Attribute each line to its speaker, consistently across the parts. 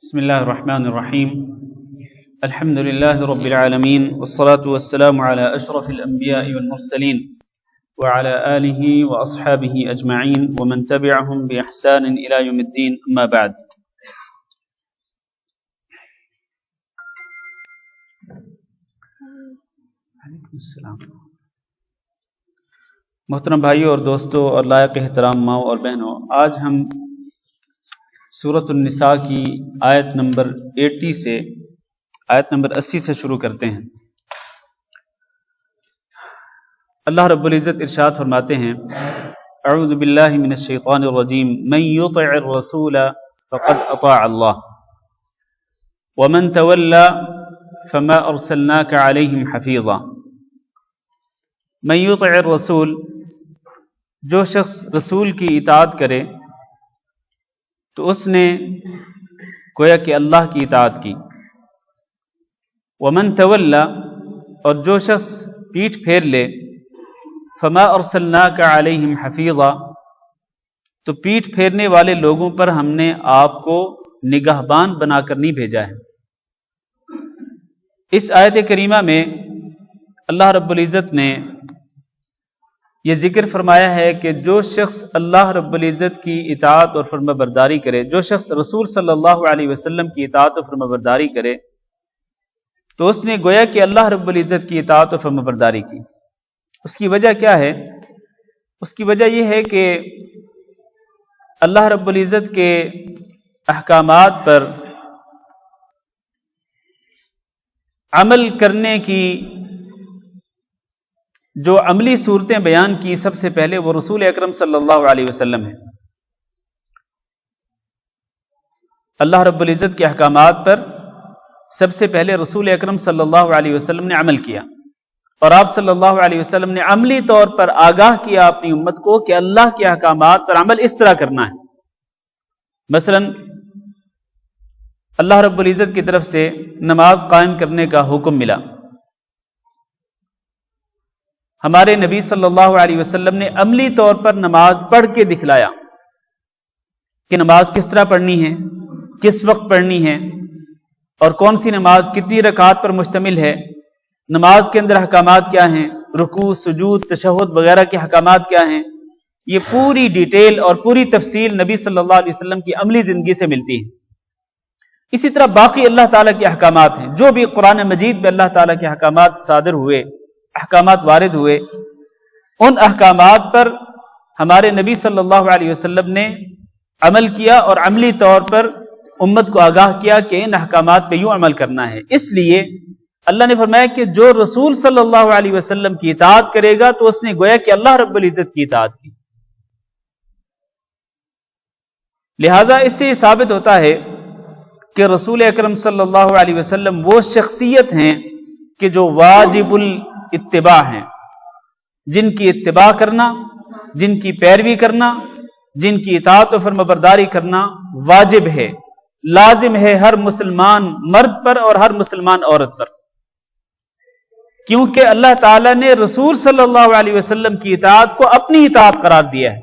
Speaker 1: بسم الله الرحمن الرحيم. الحمد لله رب العالمين، والصلاة والسلام على أشرف الأنبياء والمرسلين وعلى آله وأصحابه أجمعين ومن تبعهم بإحسان إلى يوم الدين. أما بعد. السلام. محترم بھائیوں اور دوستوں اور لائق احترام ماؤں اور بہنوں، آج ہم سورۃ النساء کی آیت نمبر 80 سے آیت نمبر 80 سے شروع کرتے ہیں۔ اللہ رب العزت ارشاد فرماتے ہیں: اعوذ باللہ من الشیطان الرجیم، من یطع الرسول فقد اطاع اللہ ومن تولی فما ارسلناک علیہم حفیظا۔ من یطع الرسول، جو شخص رسول کی اطاعت کرے تو اس نے گویا کہ اللہ کی اطاعت کی۔ ومن تولی، اور جو شخص پیٹھ پھیر لے، فما ارسلناک علیہم حفیظا، تو پیٹھ پھیرنے والے لوگوں پر ہم نے آپ کو نگہبان بنا کر نہیں بھیجا ہے۔ اس آیت کریمہ میں اللہ رب العزت نے یہ ذکر فرمایا ہے کہ جو شخص اللہ رب العزت کی اطاعت اور فرما برداری کرے، جو شخص رسول صلی اللہ علیہ وسلم کی اطاعت اور فرما برداری کرے، تو اس نے گویا کہ اللہ رب العزت کی اطاعت اور فرما برداری کی۔ اس کی وجہ کیا ہے؟ اس کی وجہ یہ ہے کہ اللہ رب العزت کے احکامات پر عمل کرنے کی جو عملی صورتیں بیان کی، سب سے پہلے وہ رسول اکرم صلی اللہ علیہ وسلم ہے۔ اللہ رب العزت کے احکامات پر سب سے پہلے رسول اکرم صلی اللہ علیہ وسلم نے عمل کیا، اور آپ صلی اللہ علیہ وسلم نے عملی طور پر آگاہ کیا اپنی امت کو کہ اللہ کے احکامات پر عمل اس طرح کرنا ہے۔ مثلا اللہ رب العزت کی طرف سے نماز قائم کرنے کا حکم ملا۔ ہمارے نبی صلی اللہ علیہ وسلم نے عملی طور پر نماز پڑھ کے دکھلایا کہ نماز کس طرح پڑھنی ہے، کس وقت پڑھنی ہے، اور کون سی نماز کتنی رکعات پر مشتمل ہے، نماز کے اندر احکامات کیا ہیں، رکوع، سجود، تشہد وغیرہ کے احکامات کیا ہیں۔ یہ پوری ڈیٹیل اور پوری تفصیل نبی صلی اللہ علیہ وسلم کی عملی زندگی سے ملتی ہے۔ اسی طرح باقی اللہ تعالیٰ کے احکامات ہیں، جو بھی قرآن مجید میں اللہ تعالیٰ کے احکامات صادر ہوئے، احکامات وارد ہوئے، ان احکامات پر ہمارے نبی صلی اللہ علیہ وسلم نے عمل کیا اور عملی طور پر امت کو آگاہ کیا کہ ان احکامات پہ یوں عمل کرنا ہے۔ اس لیے اللہ نے فرمایا کہ جو رسول صلی اللہ علیہ وسلم کی اطاعت کرے گا تو اس نے گویا کہ اللہ رب العزت کی اطاعت کی۔ لہذا اس سے یہ ثابت ہوتا ہے کہ رسول اکرم صلی اللہ علیہ وسلم وہ شخصیت ہیں کہ جو واجب الاتباع ہیں، جن کی اتباع کرنا، جن کی پیروی کرنا، جن کی اطاعت و فرمانبرداری کرنا واجب ہے، لازم ہے ہر مسلمان مرد پر اور ہر مسلمان عورت پر، کیونکہ اللہ تعالیٰ نے رسول صلی اللہ علیہ وسلم کی اطاعت کو اپنی اطاعت قرار دیا ہے۔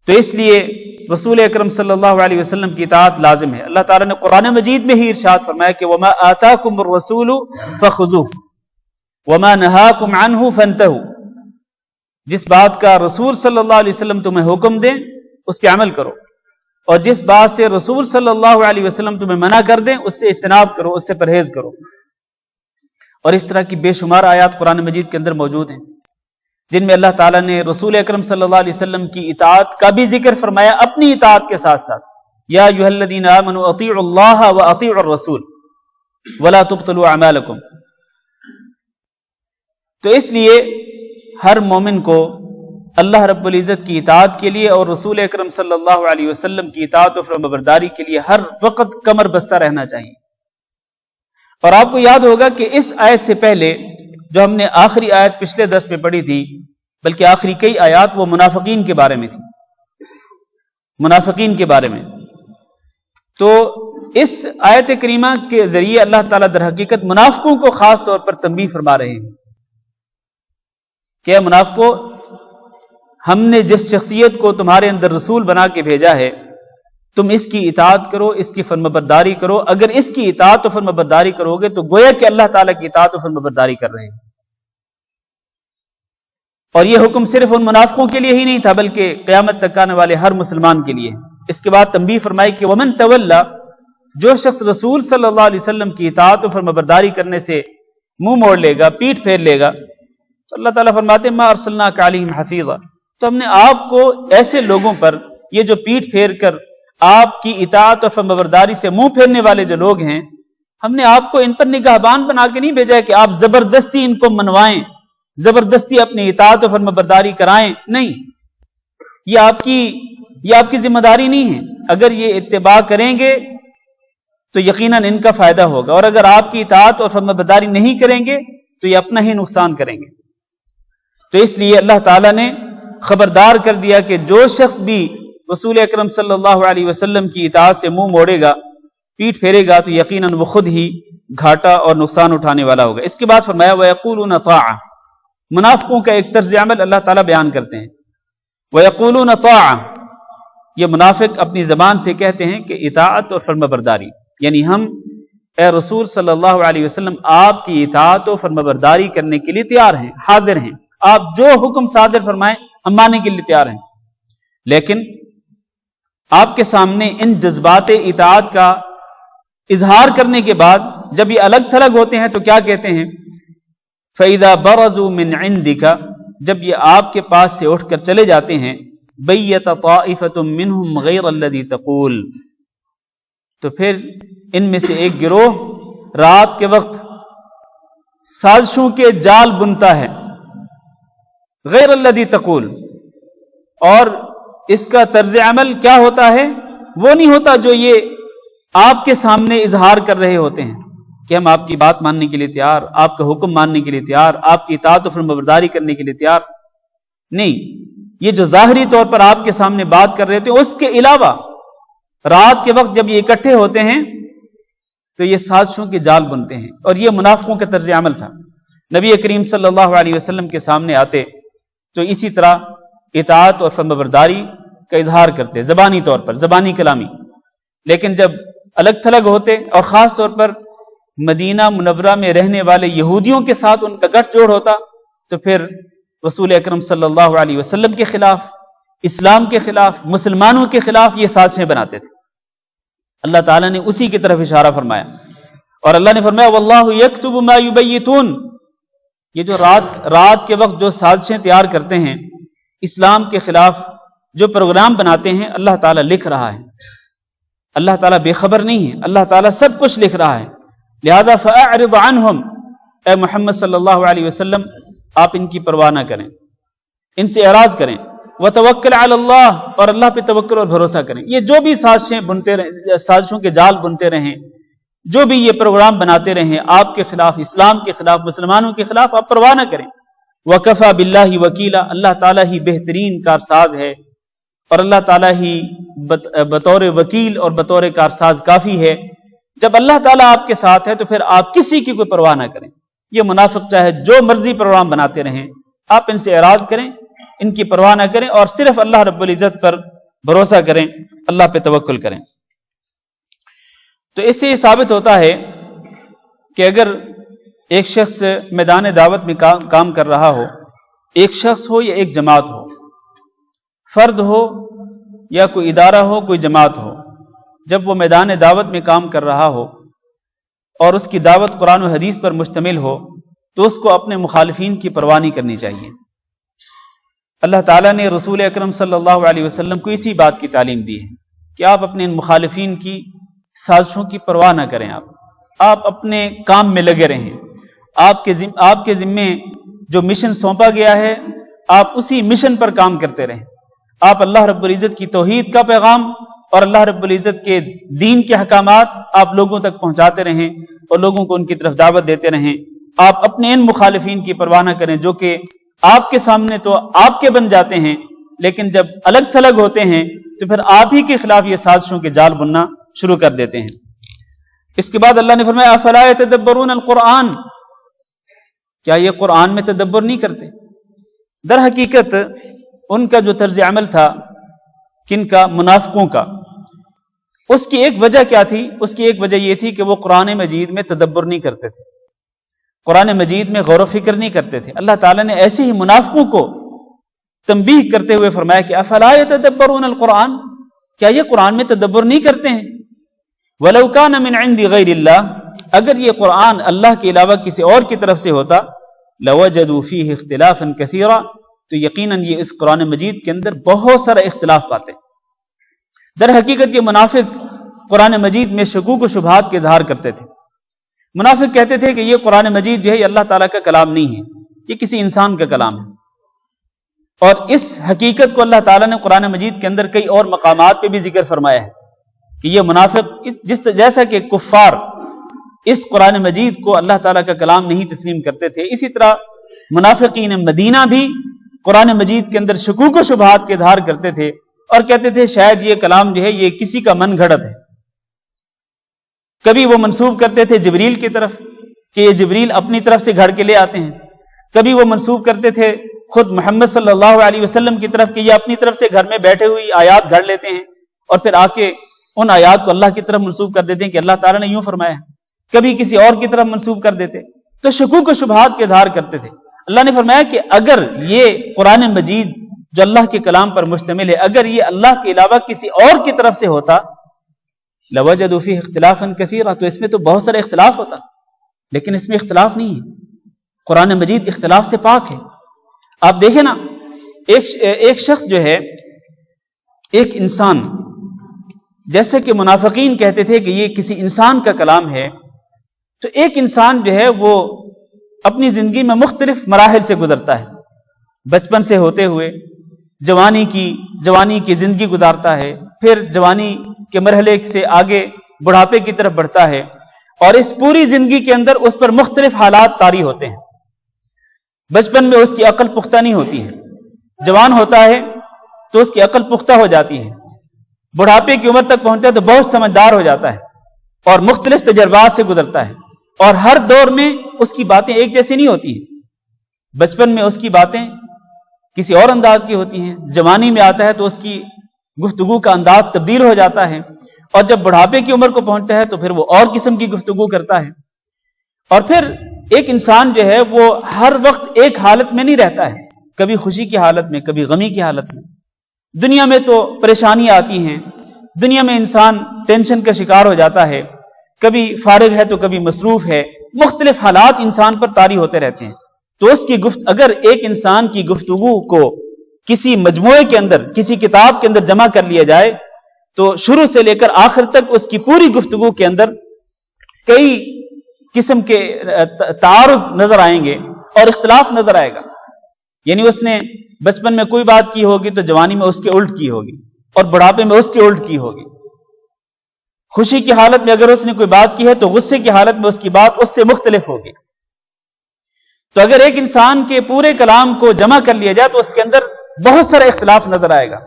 Speaker 1: تو اس لیے رسول اکرم صلی اللہ علیہ وسلم کی اطاعت لازم ہے۔ اللہ تعالیٰ نے قرآن مجید میں ہی ارشاد فرمایا کہ وَمَا آتَاكُمُ الرَّسُولُ فَخُذُوهُ وَمَا نَهَاكُمْ عَنْهُ فَانْتَهُوا، جس بات کا رسول صلی اللہ علیہ وسلم تمہیں حکم دیں اس پہ عمل کرو، اور جس بات سے رسول صلی اللہ علیہ وسلم تمہیں منع کر دیں اس سے اجتناب کرو، اس سے پرہیز کرو۔ اور اس طرح کی بے شمار آیات قرآن مجید کے اندر موجود ہیں جن میں اللہ تعالیٰ نے رسول اکرم صلی اللہ علیہ وسلم کی اطاعت کا بھی ذکر فرمایا اپنی اطاعت کے ساتھ ساتھ۔ یا ایھا الذین آمنوا اطیعوا اللہ واطیعوا الرسول ولا تبطلوا اعمالکم۔ تو اس لیے ہر مومن کو اللہ رب العزت کی اطاعت کے لیے اور رسول اکرم صلی اللہ علیہ وسلم کی اطاعت و فرمانبرداری کے لیے ہر وقت کمر بستہ رہنا چاہیے۔ اور آپ کو یاد ہوگا کہ اس آیت سے پہلے جو ہم نے آخری آیت پچھلے درس میں پڑھی تھی، بلکہ آخری کئی آیات وہ منافقین کے بارے میں تھی، منافقین کے بارے میں۔ تو اس آیت کریمہ کے ذریعے اللہ تعالیٰ در حقیقت منافقوں کو خاص طور پر تنبیہ فرما رہے ہیں کہ اے منافقو، ہم نے جس شخصیت کو تمہارے اندر رسول بنا کے بھیجا ہے تم اس کی اطاعت کرو، اس کی فرمانبرداری کرو. اگر اس کی اطاعت و فرمانبرداری کرو گے تو گویا کہ اللہ تعالیٰ کی اطاعت و فرمانبرداری کر رہے ہیں. اور یہ حکم صرف ان منافقوں کے لیے ہی نہیں تھا بلکہ قیامت تک آنے والے ہر مسلمان کے لیے. اس کے بعد تنبیہ فرمائی کہ ومن تولا، جو شخص رسول صلی اللہ علیہ وسلم کی اطاعت و فرمانبرداری کرنے سے منہ موڑ لے گا، پیٹھ پھیر لے گا، تو اللہ تعالیٰ فرماتے ہیں ما ارسلناک علیہم حفیظا، تو ہم نے آپ کو ایسے لوگوں پر، یہ جو پیٹھ پھیر کر آپ کی اطاعت اور فرمانبرداری سے منہ پھیرنے والے جو لوگ ہیں، ہم نے آپ کو ان پر نگہبان بنا کے نہیں بھیجا ہے کہ آپ زبردستی ان کو منوائیں، زبردستی اپنی اطاعت و فرمانبرداری کرائیں. نہیں، یہ آپ کی ذمہ داری نہیں ہے. اگر یہ اتباع کریں گے تو یقیناً ان کا فائدہ ہوگا، اور اگر آپ کی اطاعت اور فرمانبرداری نہیں کریں گے تو یہ اپنا ہی نقصان کریں گے. تو اس لیے اللہ تعالیٰ نے خبردار کر دیا کہ جو شخص بھی رسول اکرم صلی اللہ علیہ وسلم کی اطاعت سے منہ موڑے گا، پیٹھ پھیرے گا، تو یقیناً وہ خود ہی گھاٹا اور نقصان اٹھانے والا ہوگا. اس کے بعد فرمایا وَيَقُولُونَ طَاعَةً، منافقوں کا ایک طرز عمل اللہ تعالیٰ بیان کرتے ہیں. وَيَقُولُونَ طَاعَةً، یہ منافق اپنی زبان سے کہتے ہیں کہ اطاعت اور فرمانبرداری، یعنی ہم اے رسول صلی اللہ علیہ وسلم آپ کی اطاعت و فرمانبرداری کرنے کے لیے تیار ہیں، حاضر ہیں، آپ جو حکم صادر فرمائیں ہم ماننے کے لیے تیار ہیں. لیکن آپ کے سامنے ان جذبات اطاعت کا اظہار کرنے کے بعد جب یہ الگ تھلگ ہوتے ہیں تو کیا کہتے ہیں؟ فَإِذَا بَرَزُوا مِنْ عِنْدِكَ، جب یہ آپ کے پاس سے اٹھ کر چلے جاتے ہیں، بَيَّتَ طَائِفَةٌ مِّنْهُمْ غَيْرَ الَّذِي تَقُولُ، تو پھر ان میں سے ایک گروہ رات کے وقت سازشوں کے جال بنتا ہے، غیر الذی تقول، اور اس کا طرز عمل کیا ہوتا ہے؟ وہ نہیں ہوتا جو یہ آپ کے سامنے اظہار کر رہے ہوتے ہیں کہ ہم آپ کی بات ماننے کے لیے تیار، آپ کا حکم ماننے کے لیے تیار، آپ کی اطاعت و فرمانبرداری کرنے کے لیے تیار. نہیں، یہ جو ظاہری طور پر آپ کے سامنے بات کر رہے ہوتے ہیں، اس کے علاوہ رات کے وقت جب یہ اکٹھے ہوتے ہیں تو یہ سازشوں کے جال بنتے ہیں. اور یہ منافقوں کا طرز عمل تھا. نبی کریم صلی اللہ علیہ وسلم کے سامنے آتے تو اسی طرح اطاعت اور فرمانبرداری کا اظہار کرتے، زبانی طور پر، زبانی کلامی. لیکن جب الگ تھلگ ہوتے، اور خاص طور پر مدینہ منورہ میں رہنے والے یہودیوں کے ساتھ ان کا گٹھ جوڑ ہوتا، تو پھر رسول اکرم صلی اللہ علیہ وسلم کے خلاف، اسلام کے خلاف، مسلمانوں کے خلاف یہ سازشیں بناتے تھے. اللہ تعالیٰ نے اسی کی طرف اشارہ فرمایا، اور اللہ نے فرمایا واللہ یکتب ما یبیتون، یہ جو رات کے وقت جو سازشیں تیار کرتے ہیں، اسلام کے خلاف جو پروگرام بناتے ہیں، اللہ تعالیٰ لکھ رہا ہے. اللہ تعالیٰ بے خبر نہیں ہے، اللہ تعالیٰ سب کچھ لکھ رہا ہے. لہذا فاعرض عنہم، اے محمد صلی اللہ علیہ وسلم آپ ان کی پرواہ نہ کریں، ان سے اعراض کریں. وتوکل علی اللہ، اور اللہ پہ توکل اور بھروسہ کریں. یہ جو بھی سازشوں کے جال بنتے رہیں، جو بھی یہ پروگرام بناتے رہیں آپ کے خلاف، اسلام کے خلاف، مسلمانوں کے خلاف، آپ پرواہ نہ کریں. وکفی باللہ وکیلا، اللہ تعالیٰ ہی بہترین کارساز ہے، اور اللہ تعالیٰ ہی بطور وکیل اور بطور کارساز کافی ہے. جب اللہ تعالیٰ آپ کے ساتھ ہے تو پھر آپ کسی کی کوئی پرواہ نہ کریں. یہ منافق چاہے جو مرضی پروگرام بناتے رہیں، آپ ان سے اعراض کریں، ان کی پرواہ نہ کریں، اور صرف اللہ رب العزت پر بھروسہ کریں، اللہ پہ توکل کریں. تو اس سے یہ ثابت ہوتا ہے کہ اگر ایک شخص میدان دعوت میں کام کر رہا ہو، ایک شخص ہو یا ایک جماعت ہو، فرد ہو یا کوئی ادارہ ہو، کوئی جماعت ہو، جب وہ میدان دعوت میں کام کر رہا ہو اور اس کی دعوت قرآن و حدیث پر مشتمل ہو، تو اس کو اپنے مخالفین کی پرواہ نہیں کرنی چاہیے. اللہ تعالیٰ نے رسول اکرم صلی اللہ علیہ وسلم کو اسی بات کی تعلیم دی ہے کہ آپ اپنے ان مخالفین کی سازشوں کی پرواہ نہ کریں. آپ اپنے کام میں لگے رہیں. آپ کے ذمے جو مشن سونپا گیا ہے، آپ اسی مشن پر کام کرتے رہیں. آپ اللہ رب العزت کی توحید کا پیغام اور اللہ رب العزت کے دین کے احکامات آپ لوگوں تک پہنچاتے رہیں اور لوگوں کو ان کی طرف دعوت دیتے رہیں. آپ اپنے ان مخالفین کی پرواہ نہ کریں جو کہ آپ کے سامنے تو آپ کے بن جاتے ہیں، لیکن جب الگ تھلگ ہوتے ہیں تو پھر آپ ہی کے خلاف یہ سازشوں کے جال بننا شروع کر دیتے ہیں. اس کے بعد اللہ نے فرمایا افلا یتدبرون القرآن، کیا یہ قرآن میں تدبر نہیں کرتے؟ در حقیقت ان کا جو طرز عمل تھا، کن کا؟ منافقوں کا، اس کی ایک وجہ کیا تھی؟ اس کی ایک وجہ یہ تھی کہ وہ قرآن مجید میں تدبر نہیں کرتے تھے، قرآن مجید میں غور و فکر نہیں کرتے تھے۔ اللہ تعالیٰ نے ایسے ہی منافقوں کو تنبیہ کرتے ہوئے فرمایا کہ افلا یتدبرون القرآن، کیا یہ قرآن میں تدبر نہیں کرتے ہیں؟ وَلَوْ كَانَ مِنْ عِنْدِ غَيْرِ اللَّهِ، اگر یہ قرآن اللہ کے علاوہ کسی اور کی طرف سے ہوتا، لَوَجَدُوا فِيهِ اخْتِلَافًا كَثِيرًا، تو یقیناً یہ اس قرآن مجید کے اندر بہت سارا اختلاف پاتے۔ در حقیقت یہ منافق قرآن مجید میں شکوک و شبہات کے اظہار کرتے تھے۔ منافق کہتے تھے کہ یہ قرآن مجید جو ہے یہ اللہ تعالیٰ کا کلام نہیں ہے، یہ کسی انسان کا کلام ہے۔ اور اس حقیقت کو اللہ تعالیٰ نے قرآن مجید کے اندر کئی اور مقامات پہ بھی ذکر فرمایا ہے کہ یہ منافق جیسا کہ کفار اس قرآن مجید کو اللہ تعالیٰ کا کلام نہیں تسلیم کرتے تھے، اسی طرح منافقین مدینہ بھی قرآن مجید کے اندر شکوک و شبہات کے اظہار کرتے تھے اور کہتے تھے شاید یہ کلام جو ہے یہ کسی کا من گھڑت ہے۔ کبھی وہ منسوب کرتے تھے جبریل کی طرف کہ یہ جبریل اپنی طرف سے گھڑ کے لے آتے ہیں، کبھی وہ منسوب کرتے تھے خود محمد صلی اللہ علیہ وسلم کی طرف کہ یہ اپنی طرف سے گھر میں بیٹھے ہوئی آیات گھڑ لیتے ہیں اور پھر آ کے ان آیات کو اللہ کی طرف منسوب کر دیتے ہیں کہ اللہ تعالیٰ نے یوں فرمایا، کبھی کسی اور کی طرف منسوب کر دیتے، تو شکوک و شبہات کے اظہار کرتے تھے۔ اللہ نے فرمایا کہ اگر یہ قرآن مجید جو اللہ کے کلام پر مشتمل ہے، اگر یہ اللہ کے علاوہ کسی اور کی طرف سے ہوتا، لَوَجَدُوا فِيهِ اخْتِلَافًا كَثِيرًا، تو اس میں تو بہت سارا اختلاف ہوتا، لیکن اس میں اختلاف نہیں ہے۔ قرآن مجید اختلاف سے پاک ہے۔ آپ دیکھیں نا، ایک شخص جو ہے، ایک انسان، جیسے کہ منافقین کہتے تھے کہ یہ کسی انسان کا کلام ہے، تو ایک انسان جو ہے وہ اپنی زندگی میں مختلف مراحل سے گزرتا ہے، بچپن سے ہوتے ہوئے جوانی کی زندگی گزارتا ہے، پھر جوانی کے مرحلے سے آگے بڑھاپے کی طرف بڑھتا ہے، اور اس پوری زندگی کے اندر اس پر مختلف حالات طاری ہوتے ہیں۔ بچپن میں اس کی عقل پختہ نہیں ہوتی ہے، جوان ہوتا ہے تو اس کی عقل پختہ ہو جاتی ہے، بڑھاپے کی عمر تک پہنچتا ہے تو بہت سمجھدار ہو جاتا ہے اور مختلف تجربات سے گزرتا ہے، اور ہر دور میں اس کی باتیں ایک جیسی نہیں ہوتی ہیں۔ بچپن میں اس کی باتیں کسی اور انداز کی ہوتی ہیں، جوانی میں آتا ہے تو اس کی گفتگو کا انداز تبدیل ہو جاتا ہے، اور جب بڑھاپے کی عمر کو پہنچتا ہے تو پھر وہ اور قسم کی گفتگو کرتا ہے۔ اور پھر ایک انسان جو ہے وہ ہر وقت ایک حالت میں نہیں رہتا ہے، کبھی خوشی کی حالت میں، کبھی غمی کی حالت میں۔ دنیا میں تو پریشانیاں آتی ہیں، دنیا میں انسان ٹینشن کا شکار ہو جاتا ہے، کبھی فارغ ہے تو کبھی مصروف ہے، مختلف حالات انسان پر طاری ہوتے رہتے ہیں۔ تو اس کی اگر ایک انسان کی گفتگو کو کسی مجموعے کے اندر، کسی کتاب کے اندر جمع کر لیا جائے تو شروع سے لے کر آخر تک اس کی پوری گفتگو کے اندر کئی قسم کے تعارض نظر آئیں گے اور اختلاف نظر آئے گا۔ یعنی اس نے بچپن میں کوئی بات کی ہوگی تو جوانی میں اس کے الٹ کی ہوگی، اور بڑھاپے میں اس کے الٹ کی ہوگی۔ خوشی کی حالت میں اگر اس نے کوئی بات کی ہے تو غصے کی حالت میں اس کی بات اس سے مختلف ہوگی۔ تو اگر ایک انسان کے پورے کلام کو جمع کر لیا جائے تو اس کے اندر بہت سارا اختلاف نظر آئے گا۔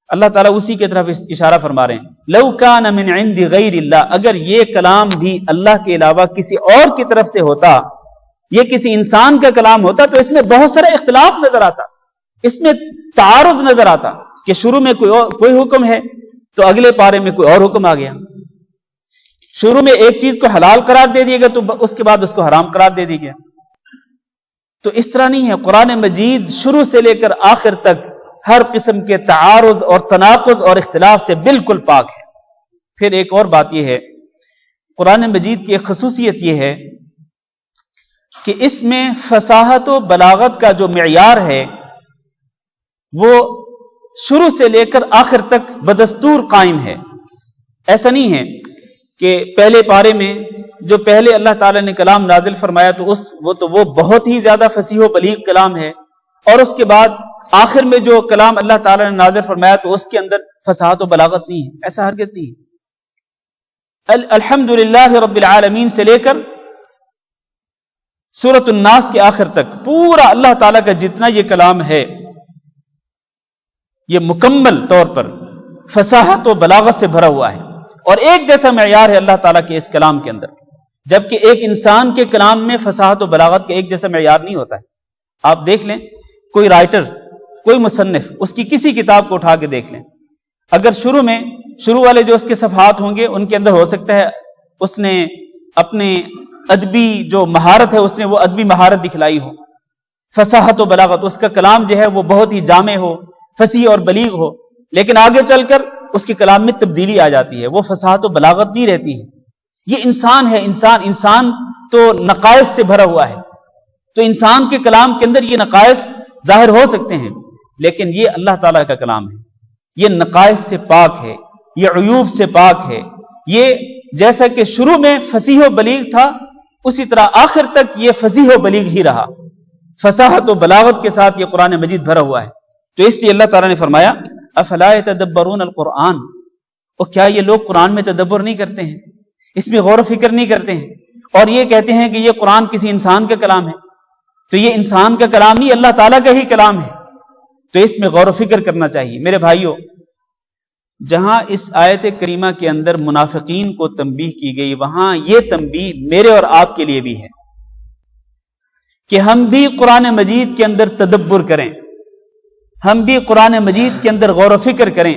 Speaker 1: اللہ تعالیٰ اسی کی طرف اشارہ فرما رہے ہیں، لَوْ كَانَ مِنْ عِنْدِ غَيْرِ اللَّهِ، اگر یہ کلام بھی اللہ کے علاوہ کسی اور کی طرف سے ہوتا، یہ کسی انسان کا کلام ہوتا، تو اس میں بہت سارا اختلاف نظر آتا، اس میں تعارض نظر آتا کہ شروع میں کوئی حکم ہے تو اگلے پارے میں کوئی اور حکم آ گیا، شروع میں ایک چیز کو حلال قرار دے دیا گیا تو اس کے بعد اس کو حرام قرار دے دیا گیا۔ تو اس طرح نہیں ہے، قرآن مجید شروع سے لے کر آخر تک ہر قسم کے تعارض اور تناقض اور اختلاف سے بالکل پاک ہے۔ پھر ایک اور بات یہ ہے، قرآن مجید کی ایک خصوصیت یہ ہے کہ اس میں فصاحت و بلاغت کا جو معیار ہے وہ شروع سے لے کر آخر تک بدستور قائم ہے۔ ایسا نہیں ہے کہ پہلے پارے میں جو پہلے اللہ تعالیٰ نے کلام نازل فرمایا تو وہ بہت ہی زیادہ فصیح و بلیغ کلام ہے، اور اس کے بعد آخر میں جو کلام اللہ تعالیٰ نے نازل فرمایا تو اس کے اندر فصاحت و بلاغت نہیں ہے، ایسا ہرگز نہیں ہے۔ الحمدللہ رب العالمین سے لے کر سورۃ الناس کے آخر تک پورا اللہ تعالیٰ کا جتنا یہ کلام ہے یہ مکمل طور پر فصاحت و بلاغت سے بھرا ہوا ہے، اور ایک جیسا معیار ہے اللہ تعالیٰ کے اس کلام کے اندر، جبکہ ایک انسان کے کلام میں فصاحت و بلاغت کا ایک جیسا معیار نہیں ہوتا ہے۔ آپ دیکھ لیں، کوئی رائٹر کوئی مصنف اس کی کسی کتاب کو اٹھا کے دیکھ لیں، اگر شروع والے جو اس کے صفحات ہوں گے ان کے اندر ہو سکتا ہے اس نے اپنے ادبی جو مہارت ہے اس نے وہ ادبی مہارت دکھلائی ہو، فصاحت و بلاغت، اس کا کلام جو ہے وہ بہت ہی جامع ہو، فصیح اور بلیغ ہو، لیکن آگے چل کر اس کے کلام میں تبدیلی آ جاتی ہے، وہ فصاحت و بلاغت نہیں رہتی ہے۔ یہ انسان ہے، انسان تو نقائص سے بھرا ہوا ہے، تو انسان کے کلام کے اندر یہ نقائص ظاہر ہو سکتے ہیں، لیکن یہ اللہ تعالیٰ کا کلام ہے، یہ نقائص سے پاک ہے، یہ عیوب سے پاک ہے۔ یہ جیسا کہ شروع میں فصیح و بلیغ تھا، اسی طرح آخر تک یہ فصیح و بلیغ ہی رہا، فصاحت و بلاغت کے ساتھ یہ قرآن مجید بھرا ہوا ہے۔ تو اس لیے اللہ تعالیٰ نے فرمایا افلا یتدبرون القرآن، اور کیا یہ لوگ قرآن میں تدبر نہیں کرتے ہیں، اس میں غور و فکر نہیں کرتے ہیں، اور یہ کہتے ہیں کہ یہ قرآن کسی انسان کا کلام ہے، تو یہ انسان کا کلام نہیں، اللہ تعالیٰ کا ہی کلام ہے، تو اس میں غور و فکر کرنا چاہیے۔ میرے بھائیوں، جہاں اس آیت کریمہ کے اندر منافقین کو تنبیہ کی گئی، وہاں یہ تنبیہ میرے اور آپ کے لیے بھی ہے کہ ہم بھی قرآن مجید کے اندر تدبر کریں، ہم بھی قرآن مجید کے اندر غور و فکر کریں،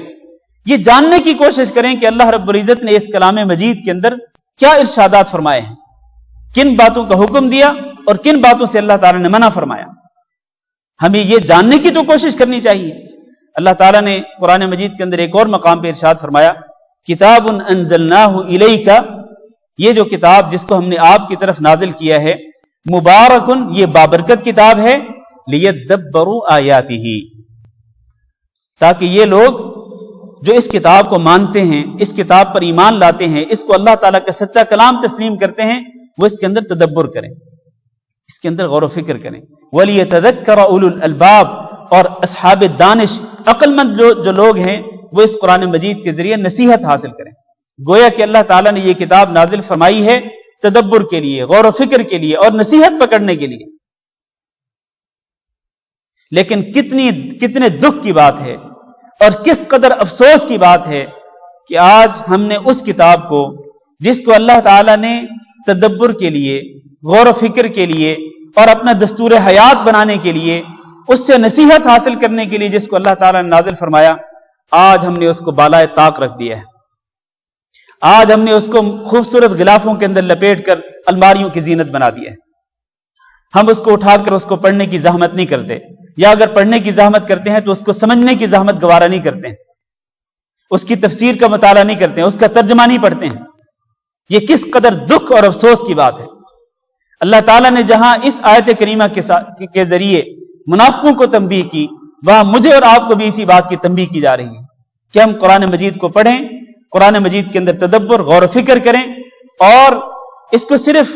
Speaker 1: یہ جاننے کی کوشش کریں کہ اللہ رب العزت نے اس کلام مجید کے اندر کیا ارشادات فرمائے ہیں، کن باتوں کا حکم دیا اور کن باتوں سے اللہ تعالیٰ نے منع فرمایا، ہمیں یہ جاننے کی تو کوشش کرنی چاہیے۔ اللہ تعالیٰ نے قرآن مجید کے اندر ایک اور مقام پہ ارشاد فرمایا کتاب انزلناہ الیک، یہ جو کتاب جس کو ہم نے آپ کی طرف نازل کیا ہے، مبارکن، یہ بابرکت کتاب ہے، لیدبروا آیاتہ، تاکہ یہ لوگ جو اس کتاب کو مانتے ہیں، اس کتاب پر ایمان لاتے ہیں، اس کو اللہ تعالیٰ کا سچا کلام تسلیم کرتے ہیں، وہ اس کے اندر تدبر کریں، اس کے اندر غور و فکر کریں۔ وَلِيَتَذَكَّرَ أُولُو الْأَلْبَابِ، اور اصحاب دانش، عقل مند جو لوگ ہیں، وہ اس قرآن مجید کے ذریعے نصیحت حاصل کریں۔ گویا کہ اللہ تعالیٰ نے یہ کتاب نازل فرمائی ہے تدبر کے لیے، غور و فکر کے لیے اور نصیحت پکڑنے کے لیے۔ لیکن کتنے دکھ کی بات ہے اور کس قدر افسوس کی بات ہے کہ آج ہم نے اس کتاب کو، جس کو اللہ تعالیٰ نے تدبر کے لیے، غور و فکر کے لیے اور اپنا دستور حیات بنانے کے لیے، اس سے نصیحت حاصل کرنے کے لیے جس کو اللہ تعالیٰ نے نازل فرمایا، آج ہم نے اس کو بالائے طاق رکھ دیا ہے۔ آج ہم نے اس کو خوبصورت غلافوں کے اندر لپیٹ کر الماریوں کی زینت بنا دیا ہے۔ ہم اس کو اٹھا کر اس کو پڑھنے کی زحمت نہیں کرتے، یا اگر پڑھنے کی زحمت کرتے ہیں تو اس کو سمجھنے کی زحمت گوارا نہیں کرتے ہیں، اس کی تفسیر کا مطالعہ نہیں کرتے ہیں، اس کا ترجمہ نہیں پڑھتے ہیں۔ یہ کس قدر دکھ اور افسوس کی بات ہے۔ اللہ تعالیٰ نے جہاں اس آیت کریمہ کے ذریعے منافقوں کو تنبیہ کی، وہاں مجھے اور آپ کو بھی اسی بات کی تنبیہ کی جا رہی ہے کہ ہم قرآن مجید کو پڑھیں، قرآن مجید کے اندر تدبر، غور و فکر کریں، اور اس کو صرف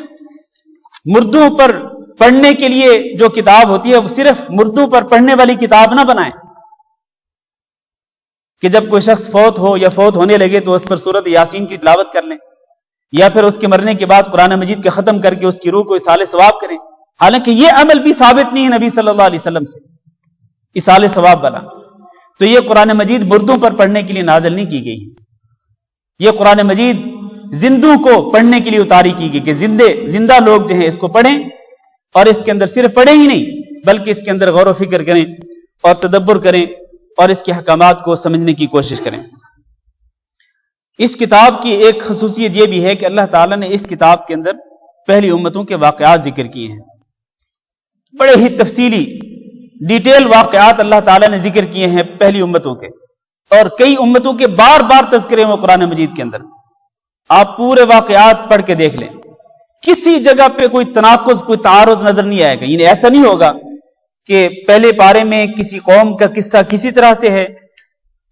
Speaker 1: مردوں پر پڑھنے کے لیے جو کتاب ہوتی ہے وہ صرف مردوں پر پڑھنے والی کتاب نہ بنائیں کہ جب کوئی شخص فوت ہو یا فوت ہونے لگے تو اس پر سورۃ یاسین کی تلاوت کر لیں، یا پھر اس کے مرنے کے بعد قرآن مجید کے ختم کر کے اس کی روح کو اصال ثواب کریں، حالانکہ یہ عمل بھی ثابت نہیں ہے نبی صلی اللہ علیہ وسلم سے اصال ثواب والا۔ تو یہ قرآن مجید مردوں پر پڑھنے کے لیے نازل نہیں کی گئی، یہ قرآن مجید زندوں کو پڑھنے کے لیے اتاری کی گئی کہ زندہ لوگ جو ہیں اس کو پڑھیں، اور اس کے اندر صرف پڑھیں ہی نہیں بلکہ اس کے اندر غور و فکر کریں اور تدبر کریں اور اس کے حکامات کو سمجھنے کی کوشش کریں۔ اس کتاب کی ایک خصوصیت یہ بھی ہے کہ اللہ تعالیٰ نے اس کتاب کے اندر پہلی امتوں کے واقعات ذکر کیے ہیں، بڑے ہی تفصیلی ڈیٹیل واقعات اللہ تعالیٰ نے ذکر کیے ہیں پہلی امتوں کے، اور کئی امتوں کے بار بار تذکرے ہیں قرآن مجید کے اندر۔ آپ پورے واقعات پڑھ کے دیکھ لیں، کسی جگہ پہ کوئی تناقض، کوئی تعارض نظر نہیں آئے گا۔ یعنی ایسا نہیں ہوگا کہ پہلے پارے میں کسی قوم کا قصہ کسی طرح سے ہے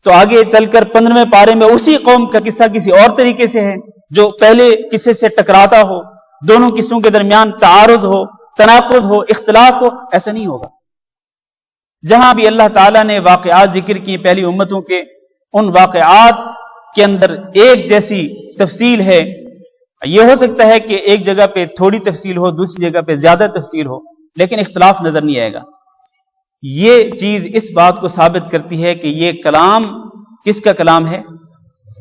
Speaker 1: تو آگے چل کر 15ویں پارے میں اسی قوم کا قصہ کسی اور طریقے سے ہے جو پہلے قصے سے ٹکراتا ہو، دونوں قصوں کے درمیان تعارض ہو، تناقض ہو، اختلاف ہو، ایسا نہیں ہوگا۔ جہاں بھی اللہ تعالیٰ نے واقعات ذکر کی پہلی امتوں کے، ان واقعات کے اندر ایک جیسی تفصیل ہے۔ یہ ہو سکتا ہے کہ ایک جگہ پہ تھوڑی تفصیل ہو، دوسری جگہ پہ زیادہ تفصیل ہو، لیکن اختلاف نظر نہیں آئے گا۔ یہ چیز اس بات کو ثابت کرتی ہے کہ یہ کلام کس کا کلام ہے؟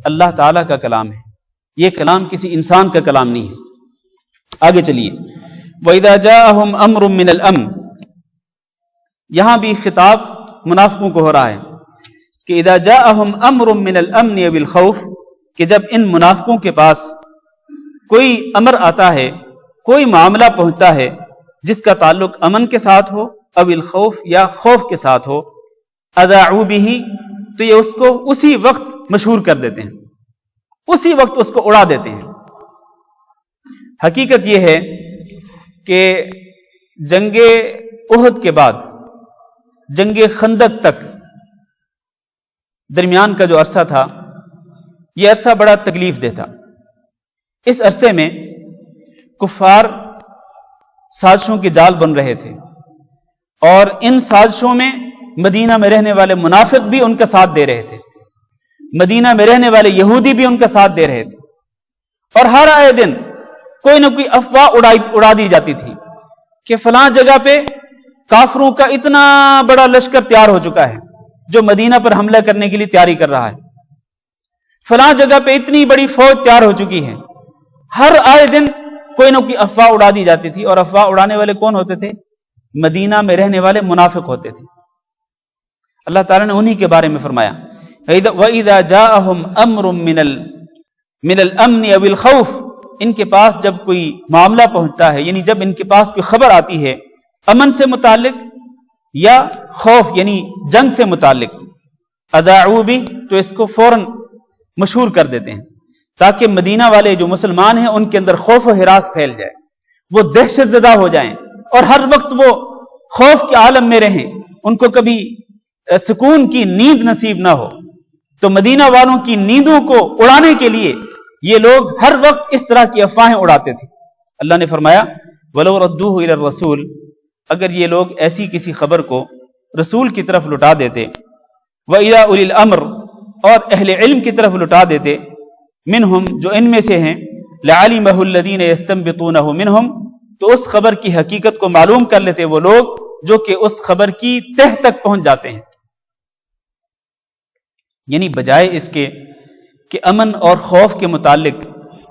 Speaker 1: اللہ تعالیٰ کا کلام ہے، یہ کلام کسی انسان کا کلام نہیں ہے۔ آگے چلیے، وَإِذَا جَاءَهُمْ أَمْرٌ مِّنَ الْأَمْنِ، یہاں بھی خطاب منافقوں کو ہو رہا ہے کہ اذا جاءہم امر من الامن او الخوف، کہ جب ان منافقوں کے پاس کوئی امر آتا ہے، کوئی معاملہ پہنچتا ہے جس کا تعلق امن کے ساتھ ہو او الخوف یا خوف کے ساتھ ہو، اذاعوا به، تو یہ اس کو اسی وقت مشہور کر دیتے ہیں، اسی وقت اس کو اڑا دیتے ہیں۔ حقیقت یہ ہے کہ جنگ احد کے بعد جنگ خندق تک درمیان کا جو عرصہ تھا، یہ عرصہ بڑا تکلیف دہ تھا۔ اس عرصے میں کفار سازشوں کے جال بن رہے تھے، اور ان سازشوں میں مدینہ میں رہنے والے منافق بھی ان کا ساتھ دے رہے تھے، مدینہ میں رہنے والے یہودی بھی ان کا ساتھ دے رہے تھے، اور ہر آئے دن کوئی نہ کوئی افواہ اڑا دی جاتی تھی کہ فلاں جگہ پہ کافروں کا اتنا بڑا لشکر تیار ہو چکا ہے جو مدینہ پر حملہ کرنے کے لیے تیاری کر رہا ہے، فلاں جگہ پہ اتنی بڑی فوج تیار ہو چکی ہے۔ ہر آئے دن کوئی نہ کوئی افواہ اڑا دی جاتی تھی، اور افواہ اڑانے والے کون ہوتے تھے؟ مدینہ میں رہنے والے منافق ہوتے تھے۔ اللہ تعالیٰ نے انہی کے بارے میں فرمایا وَإِذَا جَاءَهُمْ أَمْرٌ مِّنَ الْأَمْنِ أَوِ الْخَوْفِ، ان کے پاس جب کوئی معاملہ پہنچتا ہے، یعنی جب ان کے پاس کوئی خبر آتی ہے امن سے متعلق یا خوف یعنی جنگ سے متعلق، اذاعوا بھی، تو اس کو فوراً مشہور کر دیتے ہیں تاکہ مدینہ والے جو مسلمان ہیں ان کے اندر خوف و ہراس پھیل جائے، وہ دہشت زدہ ہو جائیں اور ہر وقت وہ خوف کے عالم میں رہیں، ان کو کبھی سکون کی نیند نصیب نہ ہو۔ تو مدینہ والوں کی نیندوں کو اڑانے کے لیے یہ لوگ ہر وقت اس طرح کی افواہیں اڑاتے تھے۔ اللہ نے فرمایا وَلَوْ رَدُّوهُ إِلَى الرَّسُولِ، اگر یہ لوگ ایسی کسی خبر کو رسول کی طرف لٹا دیتے، وَإِلَى أُولِي الْأَمْرِ، اور اہل علم کی طرف لٹا دیتے، منہم، جو ان میں سے ہیں، لَعَلِمَهُ الَّذِينَ يَسْتَنبِطُونَهُ مِنْهُمْ، تو اس خبر کی حقیقت کو معلوم کر لیتے وہ لوگ جو کہ اس خبر کی تہ تک پہنچ جاتے ہیں۔ یعنی بجائے اس کے کہ امن اور خوف کے متعلق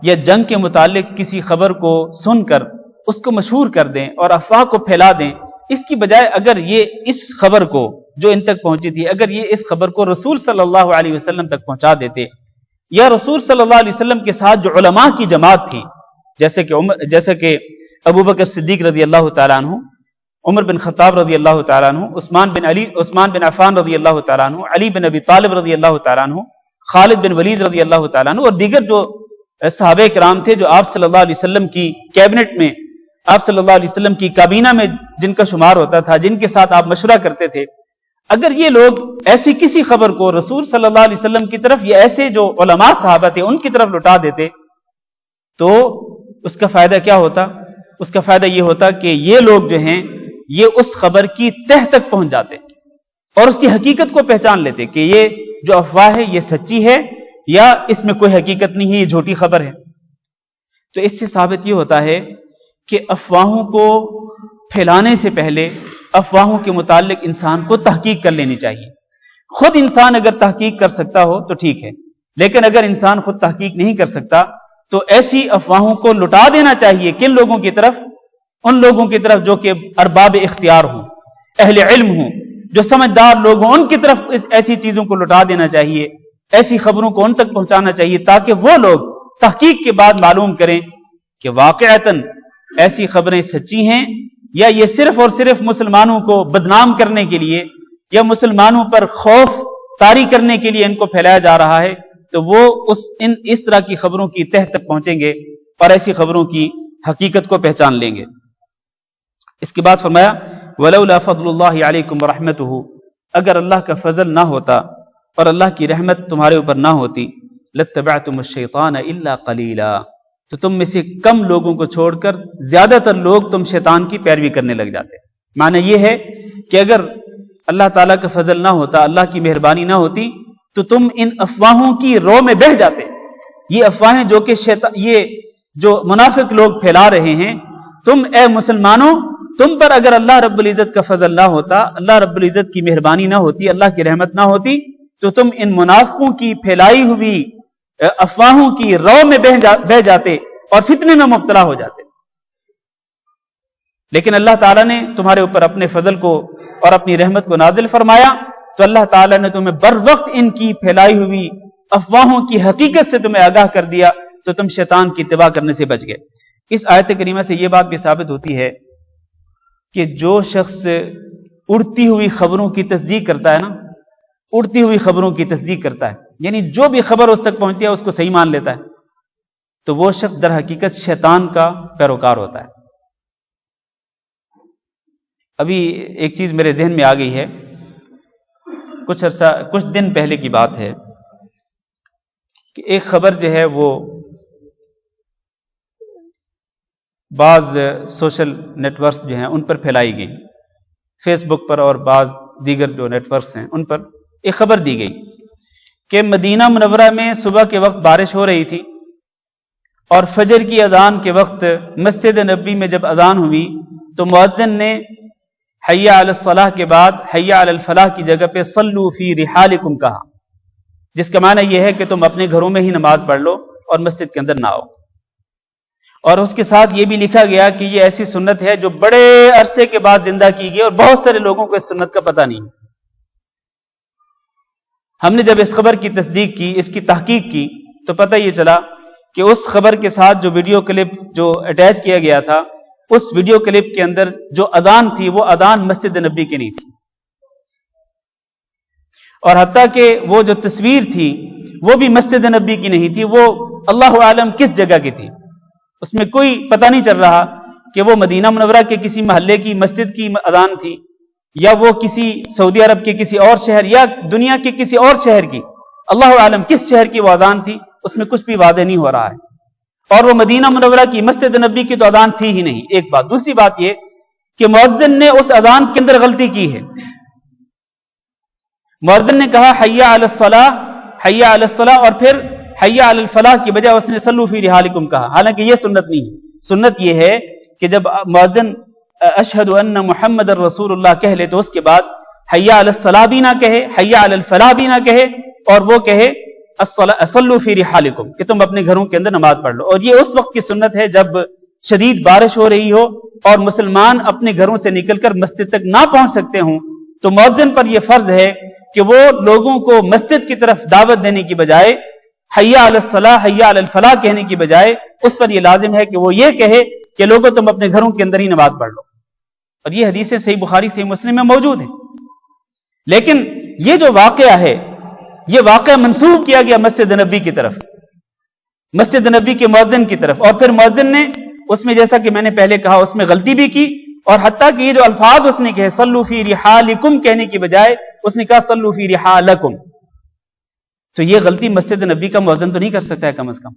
Speaker 1: یا جنگ کے متعلق کسی خبر کو سن کر اس کو مشہور کر دیں اور افواہ کو پھیلا دیں، اس کی بجائے اگر یہ اس خبر کو جو ان تک پہنچی تھی، اگر یہ اس خبر کو رسول صلی اللہ علیہ وسلم تک پہنچا دیتے، یا رسول صلی اللہ علیہ وسلم کے ساتھ جو علماء کی جماعت تھی، جیسے کہ ابو بکر صدیق رضی اللہ تعالیٰ عنہ، عمر بن خطاب رضی اللہ تعالیٰ عنہ، عثمان بن عفان رضی اللہ تعالیٰ عنہ، علی بن ابی طالب رضی اللہ تعالیٰ عنہ، خالد بن ولید رضی اللہ تعالیٰ عنہ، اور دیگر جو صحابہ کرام تھے جو آپ صلی اللہ علیہ وسلم کی کیبنٹ میں، آپ صلی اللہ علیہ وسلم کی کابینہ میں جن کا شمار ہوتا تھا، جن کے ساتھ آپ مشورہ کرتے تھے، اگر یہ لوگ ایسی کسی خبر کو رسول صلی اللہ علیہ وسلم کی طرف یا ایسے جو علماء صحابہ تھے ان کی طرف لٹا دیتے، تو اس کا فائدہ کیا ہوتا؟ اس کا فائدہ یہ ہوتا کہ یہ لوگ جو ہیں یہ اس خبر کی تہ تک پہنچ جاتے اور اس کی حقیقت کو پہچان لیتے کہ یہ جو افواہ ہے یہ سچی ہے یا اس میں کوئی حقیقت نہیں ہے، یہ جھوٹی خبر ہے۔ تو اس سے ثابت یہ ہوتا ہے کہ افواہوں کو پھیلانے سے پہلے افواہوں کے متعلق انسان کو تحقیق کر لینی چاہیے۔ خود انسان اگر تحقیق کر سکتا ہو تو ٹھیک ہے، لیکن اگر انسان خود تحقیق نہیں کر سکتا تو ایسی افواہوں کو لٹا دینا چاہیے۔ کن لوگوں کی طرف؟ ان لوگوں کی طرف جو کہ ارباب اختیار ہوں، اہل علم ہوں، جو سمجھدار لوگ ہوں، ان کی طرف ایسی چیزوں کو لٹا دینا چاہیے، ایسی خبروں کو ان تک پہنچانا چاہیے تاکہ وہ لوگ تحقیق کے بعد معلوم کریں کہ واقعتاً ایسی خبریں سچی ہیں یا یہ صرف اور صرف مسلمانوں کو بدنام کرنے کے لیے یا مسلمانوں پر خوف طاری کرنے کے لیے ان کو پھیلایا جا رہا ہے۔ تو وہ اس طرح کی خبروں کی تہ تک پہنچیں گے اور ایسی خبروں کی حقیقت کو پہچان لیں گے۔ اس کے بعد فرمایا وَلَوْلَا فَضْلُ اللَّهِ عَلَيْكُمْ وَرَحْمَتُهُ، اگر اللہ کا فضل نہ ہوتا اور اللہ کی رحمت تمہارے اوپر نہ ہوتی، لَاتَّبَعْتُمُ الشَّيْطَانَ إِلَّا قَلِيلًا، تو تم میں سے کم لوگوں کو چھوڑ کر زیادہ تر لوگ تم شیطان کی پیروی کرنے لگ جاتے۔ معنی یہ ہے کہ اگر اللہ تعالیٰ کا فضل نہ ہوتا، اللہ کی مہربانی نہ ہوتی، تو تم ان افواہوں کی رو میں بہہ جاتے۔ یہ افواہیں جو کہ یہ جو منافق لوگ پھیلا رہے ہیں، تم اے مسلمانوں، تم پر اگر اللہ رب العزت کا فضل نہ ہوتا، اللہ رب العزت کی مہربانی نہ ہوتی، اللہ کی رحمت نہ ہوتی، تو تم ان منافقوں کی پھیلائی ہوئی افواہوں کی رو میں بہ جاتے اور فتنے میں مبتلا ہو جاتے۔ لیکن اللہ تعالیٰ نے تمہارے اوپر اپنے فضل کو اور اپنی رحمت کو نازل فرمایا تو اللہ تعالیٰ نے تمہیں بر وقت ان کی پھیلائی ہوئی افواہوں کی حقیقت سے تمہیں آگاہ کر دیا تو تم شیطان کی اتباع کرنے سے بچ گئے۔ اس آیت کریمہ سے یہ بات بھی ثابت ہوتی ہے کہ جو شخص اڑتی ہوئی خبروں کی تصدیق کرتا ہے نا، اڑتی ہوئی خبروں کی تصدیق کرتا ہے، یعنی جو بھی خبر اس تک پہنچتی ہے اس کو صحیح مان لیتا ہے، تو وہ شخص در حقیقت شیطان کا پیروکار ہوتا ہے۔ ابھی ایک چیز میرے ذہن میں آ گئی ہے، کچھ دن پہلے کی بات ہے کہ ایک خبر جو ہے وہ بعض سوشل نیٹ ورکس جو ہیں ان پر پھیلائی گئی، فیس بک پر اور بعض دیگر جو نیٹ ورکس ہیں ان پر ایک خبر دی گئی کہ مدینہ منورہ میں صبح کے وقت بارش ہو رہی تھی اور فجر کی اذان کے وقت مسجد نبوی میں جب اذان ہوئی تو مؤذن نے حی علی الصلاح کے بعد حی علی الفلاح کی جگہ پہ صلو فی رحالکم کہا، جس کا معنی یہ ہے کہ تم اپنے گھروں میں ہی نماز پڑھ لو اور مسجد کے اندر نہ آؤ۔ اور اس کے ساتھ یہ بھی لکھا گیا کہ یہ ایسی سنت ہے جو بڑے عرصے کے بعد زندہ کی گئی اور بہت سارے لوگوں کو اس سنت کا پتہ نہیں۔ ہم نے جب اس خبر کی تصدیق کی، اس کی تحقیق کی، تو پتہ یہ چلا کہ اس خبر کے ساتھ جو ویڈیو کلپ جو اٹیچ کیا گیا تھا، اس ویڈیو کلپ کے اندر جو اذان تھی وہ اذان مسجد نبی کی نہیں تھی، اور حتیٰ کہ وہ جو تصویر تھی وہ بھی مسجد نبی کی نہیں تھی، وہ اللہ عالم کس جگہ کی تھی۔ اس میں کوئی پتہ نہیں چل رہا کہ وہ مدینہ منورہ کے کسی محلے کی مسجد کی اذان تھی یا وہ کسی سعودی عرب کے کسی اور شہر یا دنیا کے کسی اور شہر کی، اللہ عالم کس شہر کی وہ اذان تھی، اس میں کچھ بھی واضح نہیں ہو رہا ہے۔ اور وہ مدینہ منورہ کی مسجد نبی کی تو اذان تھی ہی نہیں، ایک بات۔ دوسری بات یہ کہ مؤذن نے اس اذان کے اندر غلطی کی ہے۔ مؤذن نے کہا حی علی الصلاح، حی علی الصلاح، اور پھر حی علی الفلاح کی بجائے اس نے صلو فی رحالکم کہا، حالانکہ یہ سنت نہیں ہے۔ سنت یہ ہے کہ جب مؤذن اشہد ان محمد الرسول اللہ کہہ لے تو اس کے بعد حی علی الصلاح بھی نہ کہے، حی علی الفلاح بھی نہ کہے، اور وہ کہے صلو فی رحالکم کہ تم اپنے گھروں کے اندر نماز پڑھ لو۔ اور یہ اس وقت کی سنت ہے جب شدید بارش ہو رہی ہو اور مسلمان اپنے گھروں سے نکل کر مسجد تک نہ پہنچ سکتے ہوں، تو مؤذن پر یہ فرض ہے کہ وہ لوگوں کو مسجد کی طرف دعوت دینے کی بجائے حی علی الصلاح، حی علی الفلاح کہنے کی بجائے اس پر یہ لازم ہے کہ وہ یہ کہے کہ لوگوں تم اپنے گھروں کے اندر ہی نماز پڑھ لو۔ اور یہ حدیثیں صحیح بخاری صحیح مسلم میں موجود ہیں۔ لیکن یہ جو واقعہ ہے یہ واقعہ منسوب کیا گیا مسجد نبی کی طرف، مسجد نبی کے مؤذن کی طرف، اور پھر مؤذن نے اس میں جیسا کہ میں نے پہلے کہا اس میں غلطی بھی کی، اور حتیٰ کہ یہ جو الفاظ اس نے کہے صلو فی رحالکم کہنے کی بجائے اس نے کہا صلو فی رحالکم، تو یہ غلطی مسجد نبی کا مؤذن تو نہیں کر سکتا ہے کم از کم۔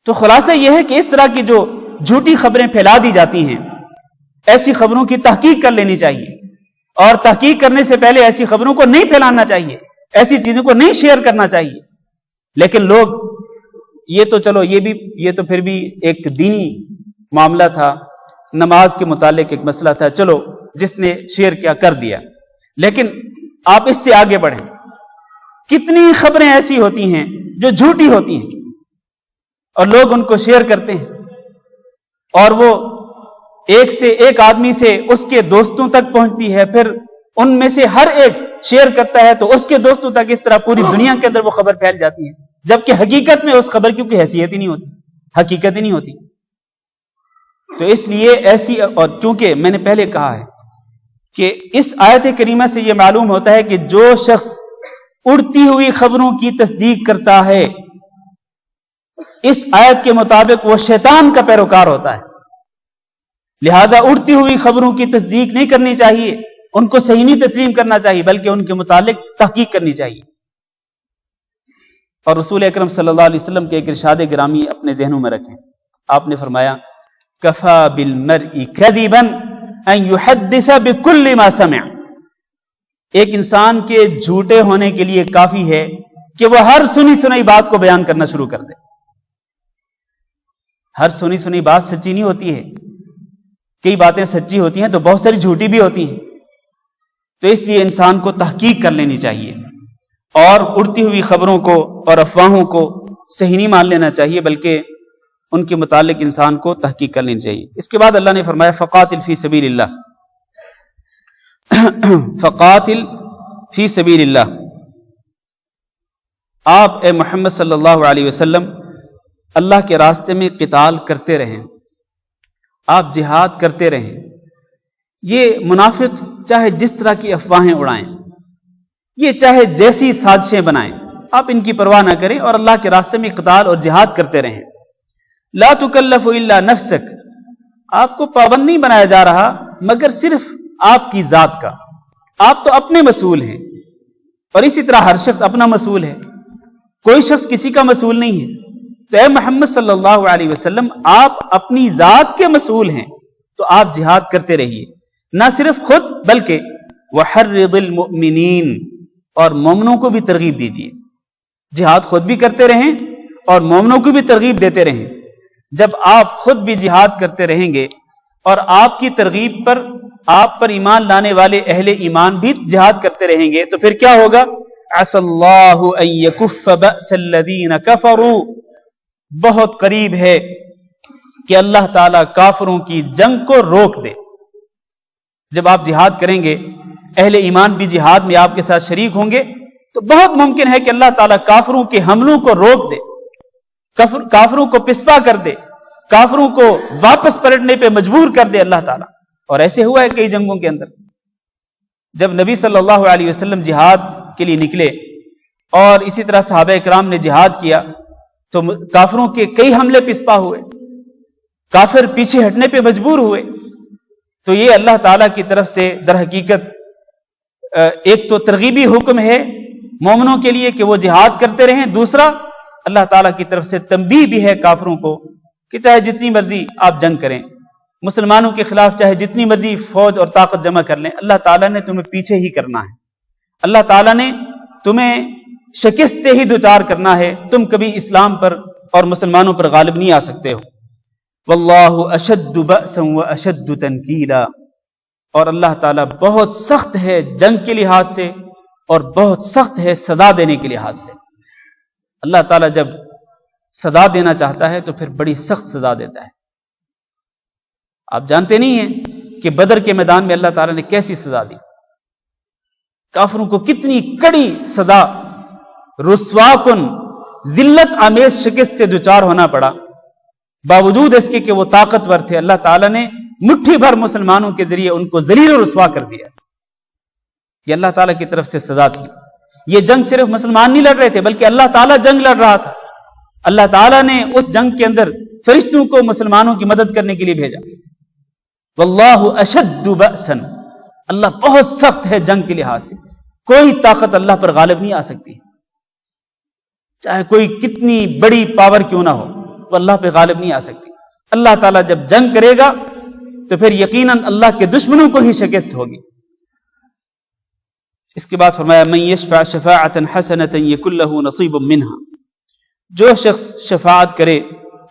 Speaker 1: تو خلاصہ یہ ہے کہ اس طرح کی جو جھوٹی خبریں پھیلا دی جاتی ہیں، ایسی خبروں کی تحقیق کر لینی چاہیے، اور تحقیق کرنے سے پہلے ایسی خبروں کو نہیں پھیلانا چاہیے، ایسی چیزوں کو نہیں شیئر کرنا چاہیے۔ لیکن لوگ یہ تو چلو یہ تو پھر بھی ایک دینی معاملہ تھا، نماز کے متعلق ایک مسئلہ تھا، چلو جس نے شیئر کیا کر دیا۔ لیکن آپ اس سے آگے بڑھیں، کتنی خبریں ایسی ہوتی ہیں جو جھوٹی ہوتی ہیں اور لوگ ان کو شیئر کرتے ہیں، اور وہ ایک سے ایک آدمی سے اس کے دوستوں تک پہنچتی ہے، پھر ان میں سے ہر ایک شیئر کرتا ہے تو اس کے دوستوں تک اس طرح پوری دنیا کے اندر وہ خبر پھیل جاتی ہے، جبکہ حقیقت میں اس خبر کی کوئی حیثیت ہی نہیں ہوتی، حقیقت ہی نہیں ہوتی۔ تو اس لیے ایسی، اور چونکہ میں نے پہلے کہا ہے کہ اس آیت کریمہ سے یہ معلوم ہوتا ہے کہ جو شخص اڑتی ہوئی خبروں کی تصدیق کرتا ہے، اس آیت کے مطابق وہ شیطان کا پیروکار ہوتا ہے۔ لہذا اڑتی ہوئی خبروں کی تصدیق نہیں کرنی چاہیے، ان کو صحیح نہیں تسلیم کرنا چاہیے، بلکہ ان کے متعلق تحقیق کرنی چاہیے۔ اور رسول اکرم صلی اللہ علیہ وسلم کے ایک ارشاد گرامی اپنے ذہنوں میں رکھیں۔ آپ نے فرمایا کفا بالمرء کذبا ان يحدث بكل ما سمع، ایک انسان کے جھوٹے ہونے کے لیے کافی ہے کہ وہ ہر سنی سنائی بات کو بیان کرنا شروع کر دے۔ ہر سنی سنی بات سچی نہیں ہوتی ہے، کئی باتیں سچی ہوتی ہیں تو بہت ساری جھوٹی بھی ہوتی ہیں۔ تو اس لیے انسان کو تحقیق کر لینی چاہیے، اور اڑتی ہوئی خبروں کو اور افواہوں کو صحیح نہیں مان لینا چاہیے، بلکہ ان کے متعلق انسان کو تحقیق کر لینی چاہیے. اس کے بعد اللہ نے فرمایا فقاتل فی سبیل اللہ. فقاتل فی سبیل اللہ، آپ اے محمد صلی اللہ علیہ وسلم اللہ کے راستے میں قتال کرتے رہیں، آپ جہاد کرتے رہیں. یہ منافق چاہے جس طرح کی افواہیں اڑائیں، یہ چاہے جیسی سازشیں بنائیں، آپ ان کی پرواہ نہ کریں اور اللہ کے راستے میں قتال اور جہاد کرتے رہیں. لا تکلف الا نفسک، آپ کو پابند نہیں بنایا جا رہا مگر صرف آپ کی ذات کا. آپ تو اپنے مسئول ہیں اور اسی طرح ہر شخص اپنا مسئول ہے، کوئی شخص کسی کا مسئول نہیں ہے. تو اے محمد صلی اللہ علیہ وسلم آپ اپنی ذات کے مسئول ہیں، تو آپ جہاد کرتے رہیے، نہ صرف خود بلکہ وحرض المؤمنین، اور مومنوں کو بھی ترغیب دیجیے. جہاد خود بھی کرتے رہیں اور مومنوں کو بھی ترغیب دیتے رہیں. جب آپ خود بھی جہاد کرتے رہیں گے اور آپ کی ترغیب پر آپ پر ایمان لانے والے اہل ایمان بھی جہاد کرتے رہیں گے تو پھر کیا ہوگا؟ عسى اللہ ان یکف بأس الذین کفروا، بہت قریب ہے کہ اللہ تعالیٰ کافروں کی جنگ کو روک دے. جب آپ جہاد کریں گے، اہل ایمان بھی جہاد میں آپ کے ساتھ شریک ہوں گے، تو بہت ممکن ہے کہ اللہ تعالیٰ کافروں کے حملوں کو روک دے، کافروں کو پسپا کر دے، کافروں کو واپس پلٹنے پہ مجبور کر دے اللہ تعالیٰ. اور ایسے ہوا ہے کئی جنگوں کے اندر. جب نبی صلی اللہ علیہ وسلم جہاد کے لیے نکلے اور اسی طرح صحابہ کرام نے جہاد کیا تو کافروں کے کئی حملے پسپا ہوئے، کافر پیچھے ہٹنے پہ مجبور ہوئے. تو یہ اللہ تعالیٰ کی طرف سے در حقیقت ایک تو ترغیبی حکم ہے مومنوں کے لیے کہ وہ جہاد کرتے رہیں، دوسرا اللہ تعالیٰ کی طرف سے تنبیہ بھی ہے کافروں کو کہ چاہے جتنی مرضی آپ جنگ کریں، مسلمانوں کے خلاف چاہے جتنی مرضی فوج اور طاقت جمع کر لیں، اللہ تعالیٰ نے تمہیں پیچھے ہی کرنا ہے. اللہ تعالیٰ نے تمہیں شکست سے ہی دوچار کرنا ہے، تم کبھی اسلام پر اور مسلمانوں پر غالب نہیں آ سکتے ہو. واللہ اشد بأسا واشد تنکیلا، اور اللہ تعالیٰ بہت سخت ہے جنگ کے لحاظ سے اور بہت سخت ہے سزا دینے کے لحاظ سے. اللہ تعالیٰ جب سزا دینا چاہتا ہے تو پھر بڑی سخت سزا دیتا ہے. آپ جانتے نہیں ہیں کہ بدر کے میدان میں اللہ تعالیٰ نے کیسی سزا دی، کافروں کو کتنی کڑی سزا، رسوا کن ذلت آمیز شکست سے دوچار ہونا پڑا. باوجود اس کے کہ وہ طاقتور تھے، اللہ تعالیٰ نے مٹھی بھر مسلمانوں کے ذریعے ان کو ذلیل و رسوا کر دیا. یہ اللہ تعالیٰ کی طرف سے سزا تھی. یہ جنگ صرف مسلمان نہیں لڑ رہے تھے بلکہ اللہ تعالیٰ جنگ لڑ رہا تھا. اللہ تعالیٰ نے اس جنگ کے اندر فرشتوں کو مسلمانوں کی مدد کرنے کے لیے بھیجا. واللہ اشد بأسا، اللہ بہت سخت ہے جنگ کے لحاظ سے، کوئی طاقت اللہ پر غالب نہیں آ سکتی، چاہے کوئی کتنی بڑی پاور کیوں نہ ہو، وہ اللہ پہ غالب نہیں آ سکتی. اللہ تعالیٰ جب جنگ کرے گا تو پھر یقیناً اللہ کے دشمنوں کو ہی شکست ہوگی. اس کے بعد فرمایا من یشفع شفاعۃ حسنۃ یکن لہ نصیب منہا، جو شخص شفاعت کرے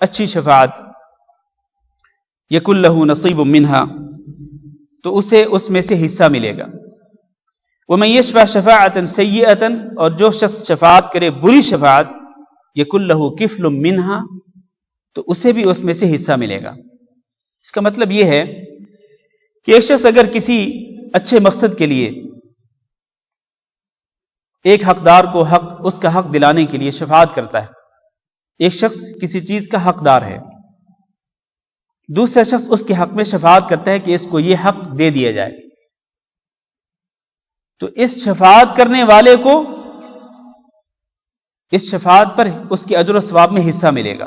Speaker 1: اچھی شفاعت، یکن لہ نصیب منہا، تو اسے اس میں سے حصہ ملے گا. ومن یشفع شفاعۃ سیئۃ، اور جو شخص شفاعت کرے بری شفاعت، یکن لہ کفل منہا، تو اسے بھی اس میں سے حصہ ملے گا. اس کا مطلب یہ ہے کہ ایک شخص اگر کسی اچھے مقصد کے لیے ایک حقدار کو اس کا حق دلانے کے لیے شفاعت کرتا ہے، ایک شخص کسی چیز کا حقدار ہے، دوسرا شخص اس کے حق میں شفاعت کرتا ہے کہ اس کو یہ حق دے دیا جائے، تو اس شفاعت کرنے والے کو اس شفاعت پر اس کے اجر و ثواب میں حصہ ملے گا.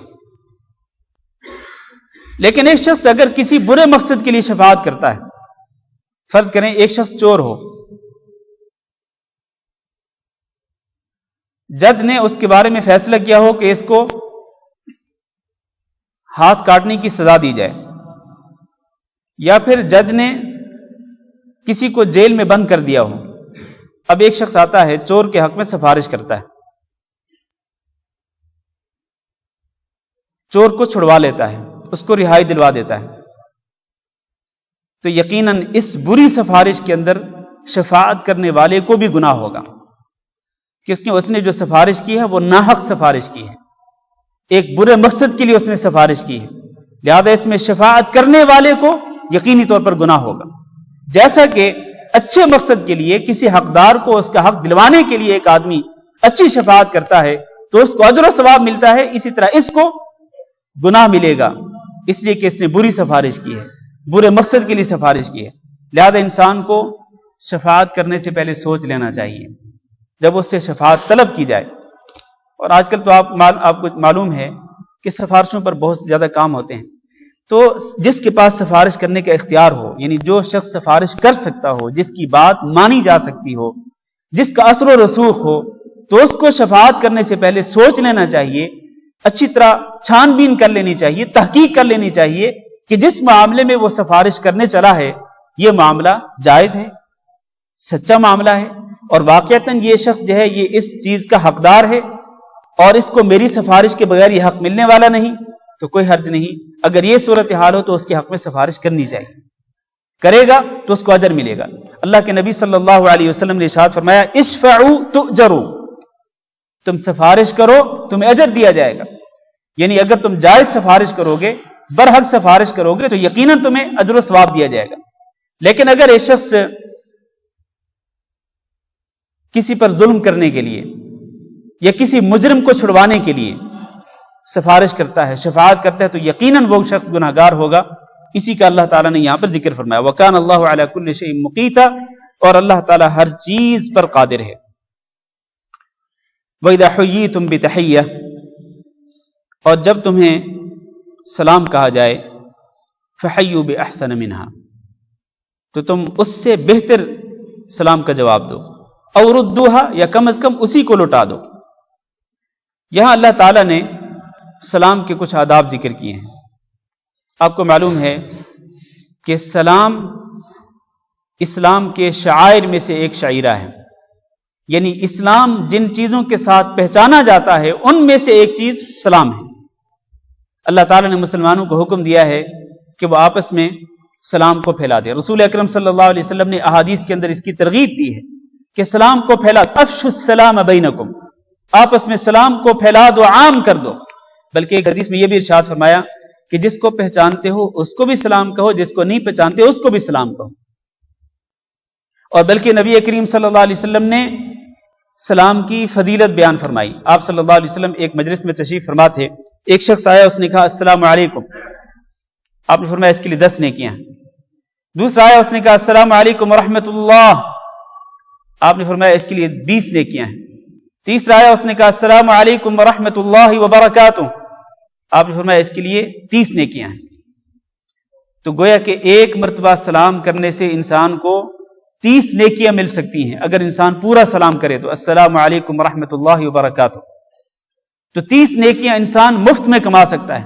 Speaker 1: لیکن ایک شخص اگر کسی برے مقصد کے لیے شفاعت کرتا ہے، فرض کریں ایک شخص چور ہو، جج نے اس کے بارے میں فیصلہ کیا ہو کہ اس کو ہاتھ کاٹنے کی سزا دی جائے، یا پھر جج نے کسی کو جیل میں بند کر دیا ہو. اب ایک شخص آتا ہے چور کے حق میں سفارش کرتا ہے، چور کو چھڑوا لیتا ہے، اس کو رہائی دلوا دیتا ہے، تو یقیناً اس بری سفارش کے اندر شفاعت کرنے والے کو بھی گناہ ہوگا کہ اس نے جو سفارش کی ہے وہ ناحق سفارش کی ہے. ایک برے مقصد کے لیے اس نے سفارش کی ہے، لہذا اس میں شفاعت کرنے والے کو یقینی طور پر گناہ ہوگا۔ جیسا کہ اچھے مقصد کے لیے کسی حقدار کو اس کا حق دلوانے کے لیے ایک آدمی اچھی شفاعت کرتا ہے تو اس کو اجر و ثواب ملتا ہے، اسی طرح اس کو گناہ ملے گا، اس لیے کہ اس نے بری سفارش کی ہے، برے مقصد کے لیے سفارش کی ہے۔ لہذا انسان کو شفاعت کرنے سے پہلے سوچ لینا چاہیے جب اس سے شفاعت طلب کی جائے۔ اور آج کل تو آپ کو معلوم ہے کہ سفارشوں پر بہت زیادہ کام ہوتے ہیں، تو جس کے پاس سفارش کرنے کا اختیار ہو، یعنی جو شخص سفارش کر سکتا ہو، جس کی بات مانی جا سکتی ہو، جس کا اثر و رسوخ ہو، تو اس کو شفاعت کرنے سے پہلے سوچ لینا چاہیے، اچھی طرح چھان بین کر لینی چاہیے، تحقیق کر لینی چاہیے کہ جس معاملے میں وہ سفارش کرنے چلا ہے یہ معاملہ جائز ہے، سچا معاملہ ہے، اور واقعتاً یہ شخص جو ہے یہ اس چیز کا حقدار ہے اور اس کو میری سفارش کے بغیر یہ حق ملنے والا نہیں، تو کوئی حرج نہیں۔ اگر یہ صورتحال ہو تو اس کے حق میں سفارش کرنی چاہیے، کرے گا تو اس کو اجر ملے گا۔ اللہ کے نبی صلی اللہ علیہ وسلم نے ارشاد فرمایا اشفعوا تؤجروا، تم سفارش کرو تمہیں اجر دیا جائے گا، یعنی اگر تم جائز سفارش کرو گے، برحق سفارش کرو گے تو یقیناً تمہیں اجر و ثواب دیا جائے گا۔ لیکن اگر ایک شخص کسی پر ظلم کرنے کے لیے یا کسی مجرم کو چھڑوانے کے لیے سفارش کرتا ہے، شفاعت کرتا ہے، تو یقیناً وہ شخص گناہ گار ہوگا۔ اسی کا اللہ تعالیٰ نے یہاں پر ذکر فرمایا وَكَانَ اللَّهُ عَلَى كُلِّ شَيْءٍ مُقِيتًا، اور اللہ تعالیٰ ہر چیز پر قادر ہے۔ وَإِذَا حُيِّيتُم بِتَحِيَّةٍ، اور جب تمہیں سلام کہا جائے فَحَيُّوا بِأَحْسَنَ مِنْهَا، تو تم اس سے بہتر سلام کا جواب دو، اور ردوها، یا کم از کم اسی کو لوٹا دو۔ یہاں اللہ تعالیٰ نے سلام کے کچھ آداب ذکر کیے ہیں۔ آپ کو معلوم ہے کہ سلام اسلام کے شعائر میں سے ایک شعیرہ ہے، یعنی اسلام جن چیزوں کے ساتھ پہچانا جاتا ہے ان میں سے ایک چیز سلام ہے۔ اللہ تعالیٰ نے مسلمانوں کو حکم دیا ہے کہ وہ آپس میں سلام کو پھیلا دیں۔ رسول اکرم صلی اللہ علیہ وسلم نے احادیث کے اندر اس کی ترغیب دی ہے کہ سلام کو پھیلا، افشوا السلام بینکم، آپس میں سلام کو پھیلا دو، عام کر دو۔ بلکہ ایک حدیث میں یہ بھی ارشاد فرمایا کہ جس کو پہچانتے ہو اس کو بھی سلام کہو، جس کو نہیں پہچانتے اس کو بھی سلام کہو۔ اور بلکہ نبی کریم صلی اللہ علیہ وسلم نے سلام کی فضیلت بیان فرمائی۔ آپ صلی اللہ علیہ وسلم ایک مجلس میں تشریف فرما تھے، ایک شخص آیا، اس نے کہا السلام علیکم، آپ نے فرمایا اس کے لیے 10 نیکیاں ہیں۔ دوسرا آیا، اس نے کہا السلام علیکم ورحمۃ اللہ، آپ نے فرمایا اس کے لیے 20 نیکیاں ہیں۔ تیسرا آیا، اس نے کہا السلام علیکم ورحمۃ اللہ وبرکاتہ، آپ نے فرمایا اس کے لیے 30 نیکیاں ہیں۔ تو گویا کہ ایک مرتبہ سلام کرنے سے انسان کو 30 نیکیاں مل سکتی ہیں اگر انسان پورا سلام کرے تو السلام علیکم ورحمۃ اللہ وبرکاتہ، تو 30 نیکیاں انسان مفت میں کما سکتا ہے۔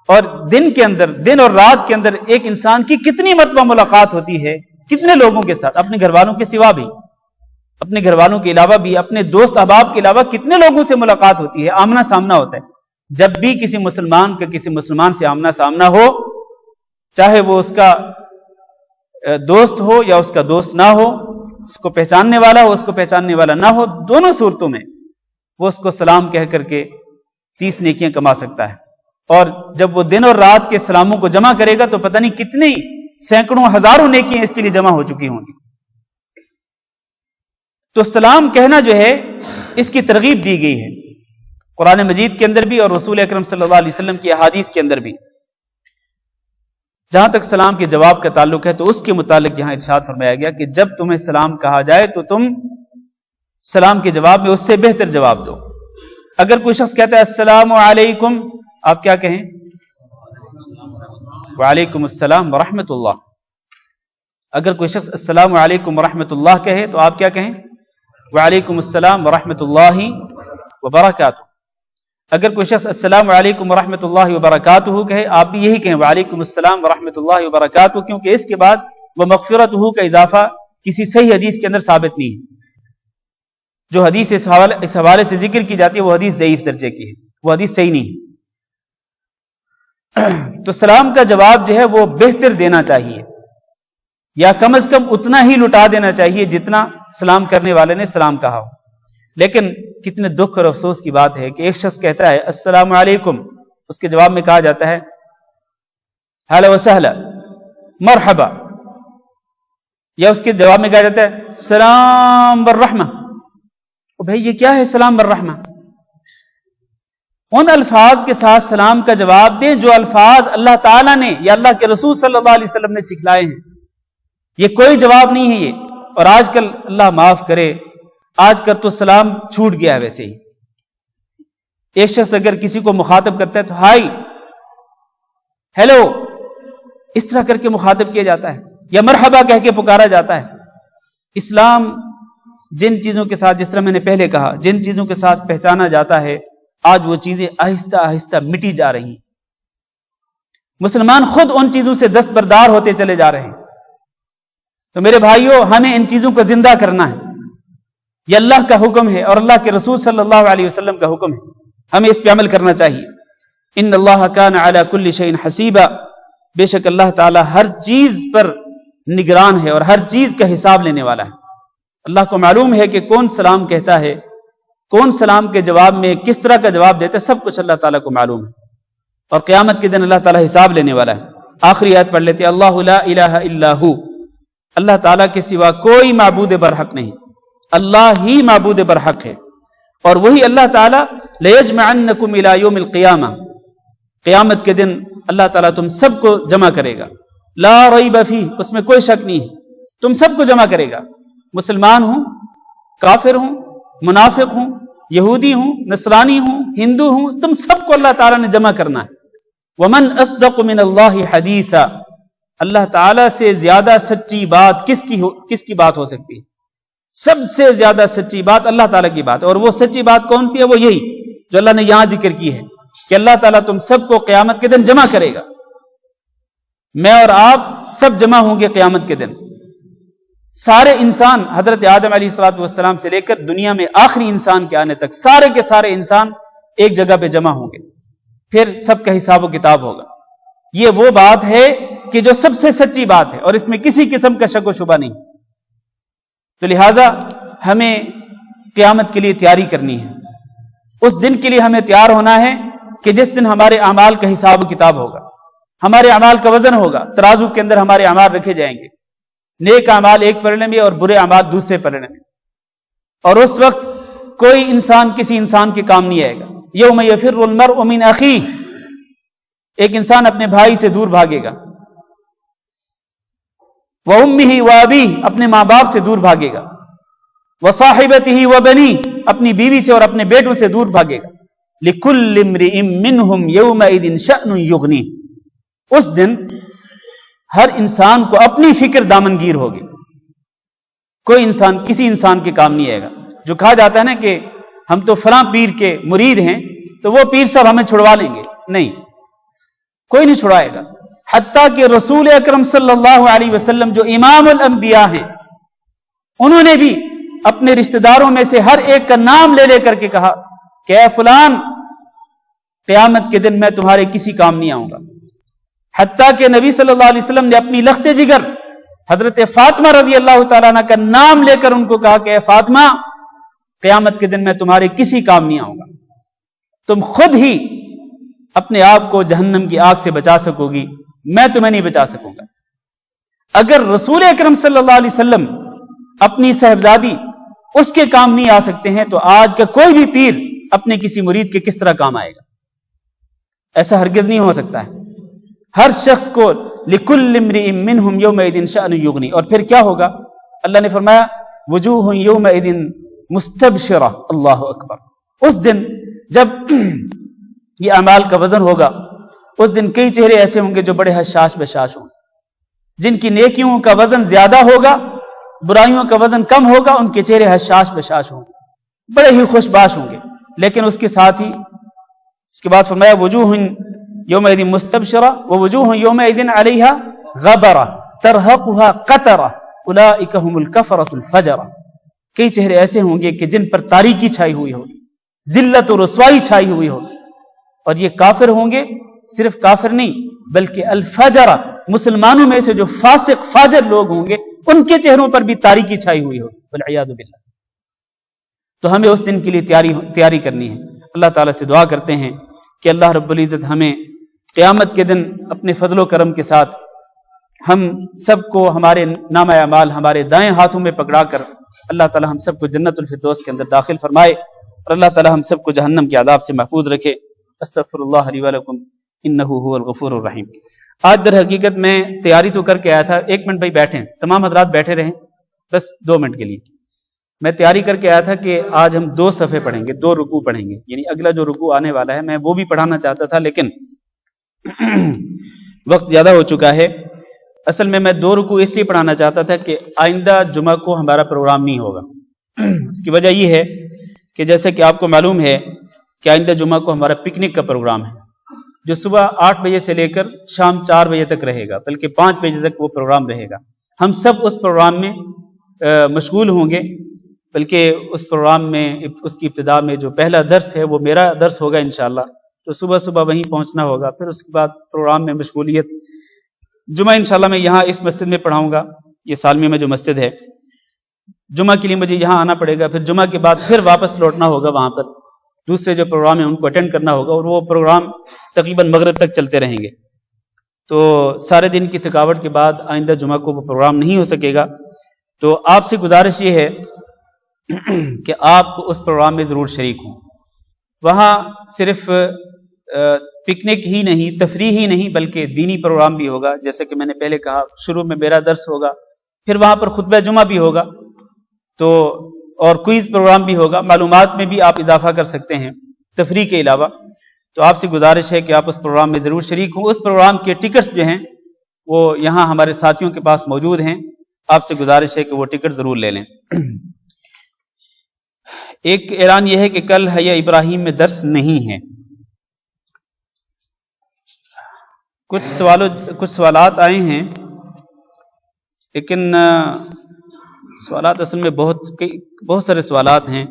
Speaker 1: اور دن کے اندر، دن اور رات کے اندر ایک انسان کی کتنی مرتبہ ملاقات ہوتی ہے، کتنے لوگوں کے ساتھ، اپنے گھر والوں کے سوا بھی، اپنے گھر والوں کے علاوہ بھی، اپنے دوست احباب کے علاوہ کتنے لوگوں سے ملاقات ہوتی ہے، آمنا سامنا ہوتا ہے۔ جب بھی کسی مسلمان کا کسی مسلمان سے آمنا سامنا ہو، چاہے وہ اس کا دوست ہو یا اس کا دوست نہ ہو، اس کو پہچاننے والا ہو، اس کو پہچاننے والا نہ ہو، دونوں صورتوں میں وہ اس کو سلام کہہ کر کے 30 نیکیاں کما سکتا ہے۔ اور جب وہ دن اور رات کے سلاموں کو جمع کرے گا تو پتہ نہیں کتنی سینکڑوں ہزاروں نیکیاں اس کے لیے جمع ہو چکی ہوں گی۔ تو سلام کہنا جو ہے اس کی ترغیب دی گئی ہے قرآن مجید کے اندر بھی اور رسول اکرم صلی اللہ علیہ وسلم کی احادیث کے اندر بھی۔ جہاں تک سلام کے جواب کا تعلق ہے تو اس کے متعلق یہاں ارشاد فرمایا گیا کہ جب تمہیں سلام کہا جائے تو تم سلام کے جواب میں اس سے بہتر جواب دو۔ اگر کوئی شخص کہتا ہے السلام علیکم، آپ کیا کہیں؟ وعلیکم السلام ورحمۃ اللہ۔ اگر کوئی شخص السلام علیکم ورحمۃ اللہ کہے تو آپ کیا کہیں؟ وعلیکم السلام ورحمۃ اللہ وبرکاتہ۔ اگر کوئی شخص السلام علیکم ورحمۃ اللہ وبرکاتہ کہے، آپ بھی یہی کہیں وعلیکم السلام ورحمۃ اللہ وبرکاتہ، کیونکہ اس کے بعد وہ مغفرتہ کا اضافہ کسی صحیح حدیث کے اندر ثابت نہیں ہے۔ جو حدیث اس حوالے سے ذکر کی جاتی ہے وہ حدیث ضعیف درجے کی ہے، وہ حدیث صحیح نہیں ہے۔ تو سلام کا جواب جو ہے وہ بہتر دینا چاہیے، یا کم از کم اتنا ہی لٹا دینا چاہیے جتنا سلام کرنے والے نے سلام کہا ہو۔ لیکن کتنے دکھ اور افسوس کی بات ہے کہ ایک شخص کہتا ہے السلام علیکم، اس کے جواب میں کہا جاتا ہے ہلا وسہلا مرحبا، یا اس کے جواب میں کہا جاتا ہے سلام والرحمہ۔ بھائی یہ کیا ہے سلام والرحمہ؟ ان الفاظ کے ساتھ سلام کا جواب دیں جو الفاظ اللہ تعالیٰ نے یا اللہ کے رسول صلی اللہ علیہ وسلم نے سکھلائے ہیں۔ یہ کوئی جواب نہیں ہے یہ۔ اور آج کل اللہ معاف کرے، آج کل تو سلام چھوٹ گیا ہے۔ ویسے ہی ایک شخص اگر کسی کو مخاطب کرتا ہے تو ہائی، ہیلو، اس طرح کر کے مخاطب کیا جاتا ہے، یا مرحبا کہہ کے پکارا جاتا ہے۔ اسلام جن چیزوں کے ساتھ، جس طرح میں نے پہلے کہا، جن چیزوں کے ساتھ پہچانا جاتا ہے، آج وہ چیزیں آہستہ آہستہ مٹی جا رہی ہیں۔ مسلمان خود ان چیزوں سے دستبردار ہوتے چلے جا رہے ہیں۔ تو میرے بھائیوں، ہمیں ان چیزوں کو زندہ کرنا ہے۔ یہ اللہ کا حکم ہے اور اللہ کے رسول صلی اللہ علیہ وسلم کا حکم ہے، ہمیں اس پہ عمل کرنا چاہیے۔ ان اللہ کان علی کل شیء حسیبا، بے شک اللہ تعالی ہر چیز پر نگران ہے اور ہر چیز کا حساب لینے والا ہے۔ اللہ کو معلوم ہے کہ کون سلام کہتا ہے، کون سلام کے جواب میں کس طرح کا جواب دیتا ہے، سب کچھ اللہ تعالیٰ کو معلوم ہے، اور قیامت کے دن اللہ تعالیٰ حساب لینے والا ہے۔ آخری آیت پڑھ لیتے ہیں، اللہ لا الہ الا ہو، اللہ تعالیٰ کے سوا کوئی معبود برحق نہیں، اللہ ہی معبود برحق ہے، اور وہی اللہ تعالیٰ لیجمعنکم الی یوم القیامہ، قیامت کے دن اللہ تعالیٰ تم سب کو جمع کرے گا، لا ریب فیہ، اس میں کوئی شک نہیں ہے، تم سب کو جمع کرے گا، مسلمان ہوں، کافر ہوں، منافق ہوں، یہودی ہوں، نصرانی ہوں، ہندو ہوں، تم سب کو اللہ تعالیٰ نے جمع کرنا ہے۔ ومن اصدق من اللہ حدیثا، اللہ تعالیٰ سے زیادہ سچی بات کس کی بات ہو سکتی ہے؟ سب سے زیادہ سچی بات اللہ تعالیٰ کی بات ہے، اور وہ سچی بات کون سی ہے؟ وہ یہی جو اللہ نے یہاں ذکر کی ہے کہ اللہ تعالیٰ تم سب کو قیامت کے دن جمع کرے گا۔ میں اور آپ سب جمع ہوں گے قیامت کے دن، سارے انسان، حضرت آدم علیہ الصلوۃ والسلام سے لے کر دنیا میں آخری انسان کے آنے تک سارے کے سارے انسان ایک جگہ پہ جمع ہوں گے، پھر سب کا حساب و کتاب ہوگا۔ یہ وہ بات ہے کہ جو سب سے سچی بات ہے، اور اس میں کسی قسم کا شک و شبہ نہیں۔ تو لہٰذا ہمیں قیامت کے لیے تیاری کرنی ہے، اس دن کے لیے ہمیں تیار ہونا ہے کہ جس دن ہمارے اعمال کا حساب و کتاب ہوگا، ہمارے اعمال کا وزن ہوگا، ترازو کے اندر ہمارے اعمال رکھے جائیں گے، نیک اعمال ایک پلڑے میں اور برے اعمال دوسرے پلڑے میں، اور اس وقت کوئی انسان کسی انسان کے کام نہیں آئے گا۔ یوم یفر المرء من اخیہ، ایک انسان اپنے بھائی سے دور بھاگے گا، وَأُمِّهِ وَأَبِيهِ، اپنے ماں باپ سے دور بھاگے گا، وَصَاحِبَتِهِ وَبَنِيهِ، اپنی بیوی سے اور اپنے بیٹوں سے دور بھاگے گا، لِكُلِّ امْرِئٍ مِّنْهُمْ يَوْمَئِذٍ شَأْنٌ يُغْنِيهِ، اس دن ہر انسان کو اپنی فکر دامنگیر ہوگی، کوئی انسان کسی انسان کے کام نہیں آئے گا۔ جو کہا جاتا ہے نا کہ ہم تو فلاں پیر کے مرید ہیں تو وہ پیر صاحب ہمیں چھڑوا لیں گے، نہیں، کوئی نہیں چھڑائے گا، حتیٰ کہ رسول اکرم صلی اللہ علیہ وسلم جو امام الانبیاء ہیں، انہوں نے بھی اپنے رشتہ داروں میں سے ہر ایک کا نام لے لے کر کے کہا کہ اے فلان، قیامت کے دن میں تمہارے کسی کام نہیں آؤں گا۔ حتیٰ کہ نبی صلی اللہ علیہ وسلم نے اپنی لخت جگر حضرت فاطمہ رضی اللہ تعالیٰ عنہ کا نام لے کر ان کو کہا کہ اے فاطمہ، قیامت کے دن میں تمہارے کسی کام نہیں آؤں گا، تم خود ہی اپنے آپ کو جہنم کی آگ سے بچا سکو گی، میں تمہیں نہیں بچا سکوں گا۔ اگر رسول اکرم صلی اللہ علیہ وسلم اپنی صاحبزادی اس کے کام نہیں آ سکتے ہیں تو آج کا کوئی بھی پیر اپنے کسی مرید کے کس طرح کام آئے گا؟ ایسا ہرگز نہیں ہو سکتا ہے۔ ہر شخص کو لِكُلِّ امْرِئٍ مِّنْهُمْ يَوْمَئِذٍ شَأْنُ يُغْنِيهِ، اور پھر کیا ہوگا؟ اللہ نے فرمایا وجوہ یومئذ مستبشرہ، اللہ اکبر۔ اس دن جب یہ اعمال کا وزن ہوگا، اس دن کئی چہرے ایسے ہوں گے جو بڑے حشاش بشاش ہوں گے، جن کی نیکیوں کا وزن زیادہ ہوگا، برائیوں کا وزن کم ہوگا، ان کے چہرے حشاش بشاش ہوں گے، بڑے ہی خوش باش ہوں گے۔ لیکن اس کے ساتھ ہی اس کے بعد فرمایا وجوہ یومئذ مستبشرہ ووجوہ یومئذ علیہا غبرہ ترہقہا قطرہ اولئک ھم الکفرۃ الفجرہ، کئی چہرے ایسے ہوں گے کہ جن پر تاریکی چھائی ہوئی ہوگی، ذلت و رسوائی چھائی ہوئی ہوگی، اور یہ کافر ہوں گے، صرف کافر نہیں بلکہ الفجرہ، مسلمانوں میں سے جو فاسق فاجر لوگ ہوں گے ان کے چہروں پر بھی تاریکی چھائی ہوئی ہوگی، والعیاذ باللہ۔ تو ہمیں اس دن کے لیے تیاری کرنی ہے۔ اللہ تعالیٰ سے دعا کرتے ہیں کہ اللہ رب العزت ہمیں قیامت کے دن اپنے فضل و کرم کے ساتھ ہم سب کو ہمارے نامہ اعمال ہمارے دائیں ہاتھوں میں پکڑا کر اللہ تعالیٰ ہم سب کو جنت الفردوس کے اندر داخل فرمائے، اور اللہ تعالیٰ ہم سب کو جہنم کے عذاب سے محفوظ رکھے۔ استغفر اللہ لی ولکم انہ هو الغفور الرحیم۔ آج در حقیقت میں تیاری تو کر کے آیا تھا، 1 منٹ بھائی بیٹھیں، تمام حضرات بیٹھے رہیں بس 2 منٹ کے لیے۔ میں تیاری کر کے آیا تھا کہ آج ہم 2 صفحے پڑھیں گے، 2 رکوع پڑھیں گے، یعنی اگلا جو رکوع آنے والا ہے میں وہ بھی پڑھانا چاہتا تھا، لیکن وقت زیادہ ہو چکا ہے۔ اصل میں 2 رکوع اس لیے پڑھانا چاہتا تھا کہ آئندہ جمعہ کو ہمارا پروگرام نہیں ہوگا۔ اس کی وجہ یہ ہے کہ جیسے کہ آپ کو معلوم ہے کہ آئندہ جمعہ کو ہمارا پکنک کا پروگرام ہے، جو صبح 8 بجے سے لے کر شام 4 بجے تک رہے گا، بلکہ 5 بجے تک وہ پروگرام رہے گا۔ ہم سب اس پروگرام میں مشغول ہوں گے، بلکہ اس پروگرام میں اس کی ابتدا میں جو پہلا درس ہے وہ میرا درس ہوگا انشاءاللہ، تو صبح صبح وہیں پہنچنا ہوگا، پھر اس کے بعد پروگرام میں مشغولیت۔ جمعہ انشاءاللہ میں یہاں اس مسجد میں پڑھاؤں گا، یہ سالمی میں جو مسجد ہے، جمعہ کے لیے مجھے یہاں آنا پڑے گا، پھر جمعہ کے بعد پھر واپس لوٹنا ہوگا، وہاں پر دوسرے جو پروگرام ہیں ان کو اٹینڈ کرنا ہوگا، اور وہ پروگرام تقریباً مغرب تک چلتے رہیں گے، تو سارے دن کی تھکاوٹ کے بعد آئندہ جمعہ کو وہ پروگرام نہیں ہو سکے گا۔ تو آپ سے گزارش یہ ہے کہ آپ اس پروگرام میں ضرور شریک ہوں۔ وہاں صرف پکنک ہی نہیں، تفریح ہی نہیں، بلکہ دینی پروگرام بھی ہوگا، جیسے کہ میں نے پہلے کہا شروع میں میرا درس ہوگا، پھر وہاں پر خطبہ جمعہ بھی ہوگا، تو اور کوئز پروگرام بھی ہوگا، معلومات میں بھی آپ اضافہ کر سکتے ہیں تفریح کے علاوہ۔ تو آپ سے گزارش ہے کہ آپ اس پروگرام میں ضرور شریک ہوں۔ اس پروگرام کے ٹکٹس جو ہیں وہ یہاں ہمارے ساتھیوں کے پاس موجود ہیں، آپ سے گزارش ہے کہ وہ ٹکٹ ضرور لے لیں۔ ایک اعلان یہ ہے کہ کل حیا ابراہیم میں درس نہیں ہے۔ کچھ سوالات آئے ہیں، لیکن سوالات اصل میں بہت سارے سوالات ہیں،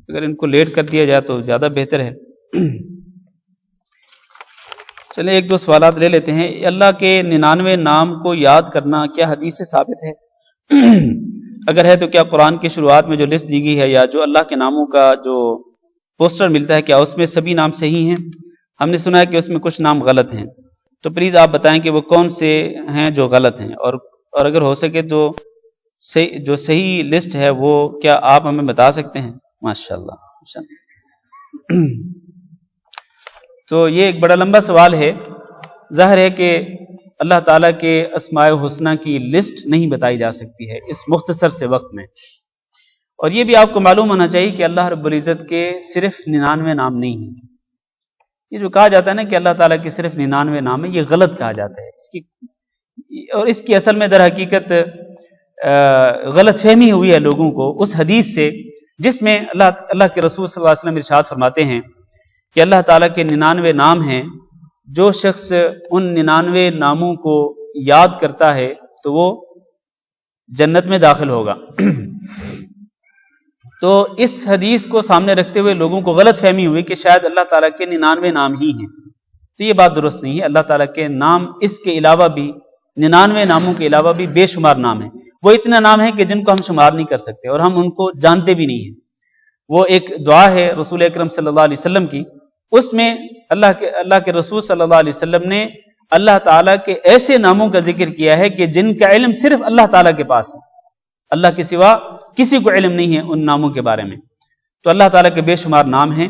Speaker 1: اگر ان کو لیٹ کر دیا جائے تو زیادہ بہتر ہے۔ چلیں 1-2 سوالات لے لیتے ہیں۔ اللہ کے 99 نام کو یاد کرنا کیا حدیث سے ثابت ہے؟ اگر ہے تو کیا قرآن کی شروعات میں جو لسٹ دی گئی ہے یا جو اللہ کے ناموں کا جو پوسٹر ملتا ہے، کیا اس میں سبھی نام صحیح ہیں؟ ہم نے سنا ہے کہ اس میں کچھ نام غلط ہیں، تو پلیز آپ بتائیں کہ وہ کون سے ہیں جو غلط ہیں، اور اگر ہو سکے تو جو صحیح لسٹ ہے وہ کیا آپ ہمیں بتا سکتے ہیں؟ ماشاءاللہ۔ تو یہ ایک بڑا لمبا سوال ہے۔ ظاہر ہے کہ اللہ تعالیٰ کے اسماء الحسنی کی لسٹ نہیں بتائی جا سکتی ہے اس مختصر سے وقت میں، اور یہ بھی آپ کو معلوم ہونا چاہیے کہ اللہ رب العزت کے صرف 99 نام نہیں ہیں۔ یہ جو کہا جاتا ہے نا کہ اللہ تعالیٰ کے صرف 99 نام ہیں، یہ غلط کہا جاتا ہے۔ اور اس کی اصل میں در حقیقت غلط فہمی ہوئی ہے لوگوں کو اس حدیث سے، جس میں اللہ کے رسول صلی اللہ علیہ وسلم ارشاد فرماتے ہیں کہ اللہ تعالیٰ کے 99 نام ہیں، جو شخص ان 99 ناموں کو یاد کرتا ہے تو وہ جنت میں داخل ہوگا۔ تو اس حدیث کو سامنے رکھتے ہوئے لوگوں کو غلط فہمی ہوئی کہ شاید اللہ تعالیٰ کے 99 نام ہی ہیں، تو یہ بات درست نہیں ہے۔ اللہ تعالیٰ کے نام اس کے علاوہ بھی 99 ناموں کے علاوہ بھی بے شمار نام ہیں، وہ اتنا نام ہے کہ جن کو ہم شمار نہیں کر سکتے اور ہم ان کو جانتے بھی نہیں ہیں۔ وہ ایک دعا ہے رسول اکرم صلی اللہ علیہ وسلم کی، اس میں اللہ کے رسول صلی اللہ علیہ وسلم نے اللہ تعالیٰ کے ایسے ناموں کا ذکر کیا ہے کہ جن کا علم صرف اللہ تعالیٰ کے پاس ہے، اللہ کے سوا کسی کو علم نہیں ہے ان ناموں کے بارے میں۔ تو اللہ تعالیٰ کے بے شمار نام ہیں۔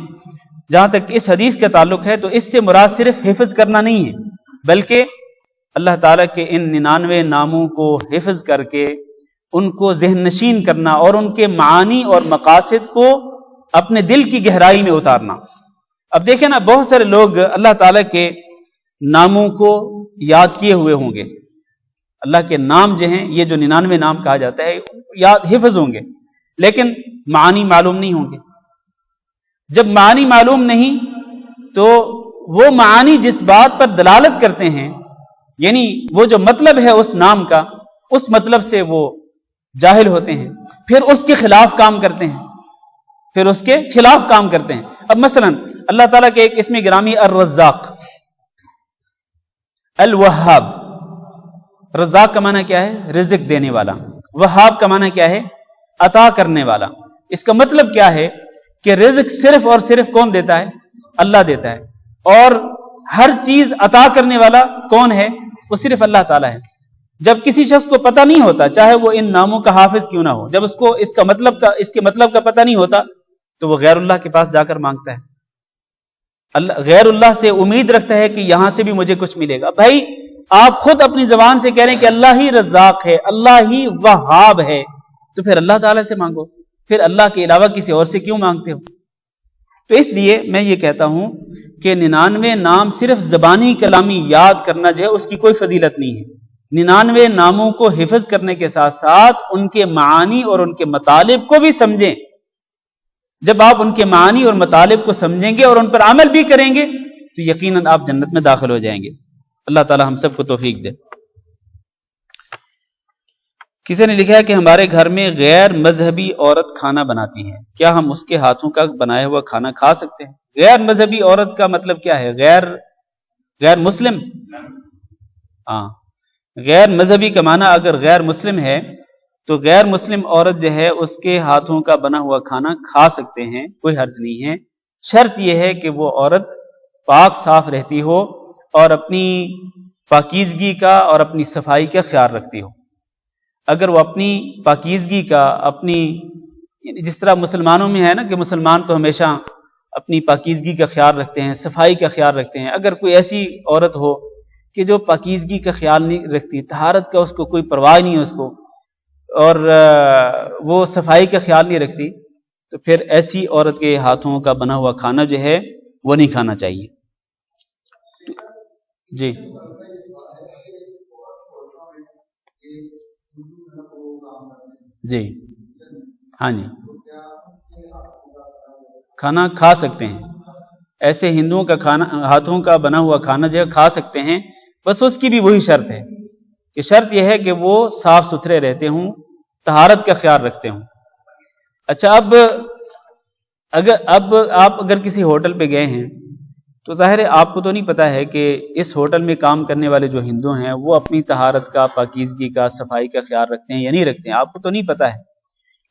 Speaker 1: جہاں تک اس حدیث کا تعلق ہے تو اس سے مراد صرف حفظ کرنا نہیں ہے، بلکہ اللہ تعالیٰ کے ان 99 ناموں کو حفظ کر کے ان کو ذہن نشین کرنا اور ان کے معانی اور مقاصد کو اپنے دل کی گہرائی میں اتارنا۔ اب دیکھیں نا، بہت سارے لوگ اللہ تعالیٰ کے ناموں کو یاد کیے ہوئے ہوں گے، اللہ کے نام جو ہیں، یہ جو 99 نام کہا جاتا ہے، یاد حفظ ہوں گے، لیکن معانی معلوم نہیں ہوں گے۔ جب معانی معلوم نہیں تو وہ معانی جس بات پر دلالت کرتے ہیں، یعنی وہ جو مطلب ہے اس نام کا، اس مطلب سے وہ جاہل ہوتے ہیں، پھر اس کے خلاف کام کرتے ہیں، اب مثلا اللہ تعالیٰ کے ایک اسم گرامی الرزاق، الوہاب۔ رزاق کا معنی کیا ہے؟ رزق دینے والا۔ وہاب کا معنی کیا ہے؟ عطا کرنے والا۔ اس کا مطلب کیا ہے کہ رزق صرف اور صرف کون دیتا ہے؟ اللہ دیتا ہے، اور ہر چیز عطا کرنے والا کون ہے؟ وہ صرف اللہ تعالیٰ ہے۔ جب کسی شخص کو پتہ نہیں ہوتا، چاہے وہ ان ناموں کا حافظ کیوں نہ ہو، جب اس کو اس کے مطلب کا پتہ نہیں ہوتا تو وہ غیر اللہ کے پاس جا کر مانگتا ہے، غیر اللہ سے امید رکھتا ہے کہ یہاں سے بھی مجھے کچھ ملے گا۔ بھائی آپ خود اپنی زبان سے کہہ رہے ہیں کہ اللہ ہی رزاق ہے، اللہ ہی وہاب ہے، تو پھر اللہ تعالیٰ سے مانگو، پھر اللہ کے علاوہ کسی اور سے کیوں مانگتے ہو؟ تو اس لیے میں یہ کہتا ہوں کہ 99 نام صرف زبانی کلامی یاد کرنا جو ہے اس کی کوئی فضیلت نہیں ہے۔ 99 ناموں کو حفظ کرنے کے ساتھ ساتھ ان کے معانی اور ان کے مطالب کو بھی سمجھیں۔ جب آپ ان کے معانی اور مطالب کو سمجھیں گے اور ان پر عمل بھی کریں گے تو یقیناً آپ جنت میں داخل ہو جائیں گے۔ اللہ تعالی ہم سب کو توفیق دے۔ کسی نے لکھا ہے کہ ہمارے گھر میں غیر مذہبی عورت کھانا بناتی ہے، کیا ہم اس کے ہاتھوں کا بنایا ہوا کھانا کھا سکتے ہیں؟ غیر مذہبی عورت کا مطلب کیا ہے؟ غیر مسلم؟ ہاں، غیر مذہبی کا معنی اگر غیر مسلم ہے تو غیر مسلم عورت جو ہے اس کے ہاتھوں کا بنا ہوا کھانا کھا سکتے ہیں، کوئی حرج نہیں ہے۔ شرط یہ ہے کہ وہ عورت پاک صاف رہتی ہو اور اپنی پاکیزگی کا اور اپنی صفائی کا خیال رکھتی ہو۔ اگر وہ اپنی پاکیزگی کا جس طرح مسلمانوں میں ہے نا کہ مسلمان تو ہمیشہ اپنی پاکیزگی کا خیال رکھتے ہیں، صفائی کا خیال رکھتے ہیں، اگر کوئی ایسی عورت ہو کہ جو پاکیزگی کا خیال نہیں رکھتی، طہارت کا اس کو کوئی پرواہ نہیں ہے اس کو، اور وہ صفائی کا خیال نہیں رکھتی، تو پھر ایسی عورت کے ہاتھوں کا بنا ہوا کھانا جو ہے وہ نہیں کھانا چاہیے۔ جی جی ہاں جی، کھانا کھا سکتے ہیں، ایسے ہندوؤں کا کھانا، ہاتھوں کا بنا ہوا کھانا جو ہے کھا سکتے ہیں، بس اس کی بھی وہی شرط ہے کہ شرط یہ ہے کہ وہ صاف ستھرے رہتے ہوں، طہارت کا خیال رکھتے ہوں۔ اچھا، اب آپ اگر کسی ہوٹل پہ گئے ہیں تو ظاہر ہے آپ کو تو نہیں پتا ہے کہ اس ہوٹل میں کام کرنے والے جو ہندو ہیں وہ اپنی طہارت کا، پاکیزگی کا، صفائی کا خیال رکھتے ہیں یا نہیں رکھتے ہیں، آپ کو تو نہیں پتا ہے۔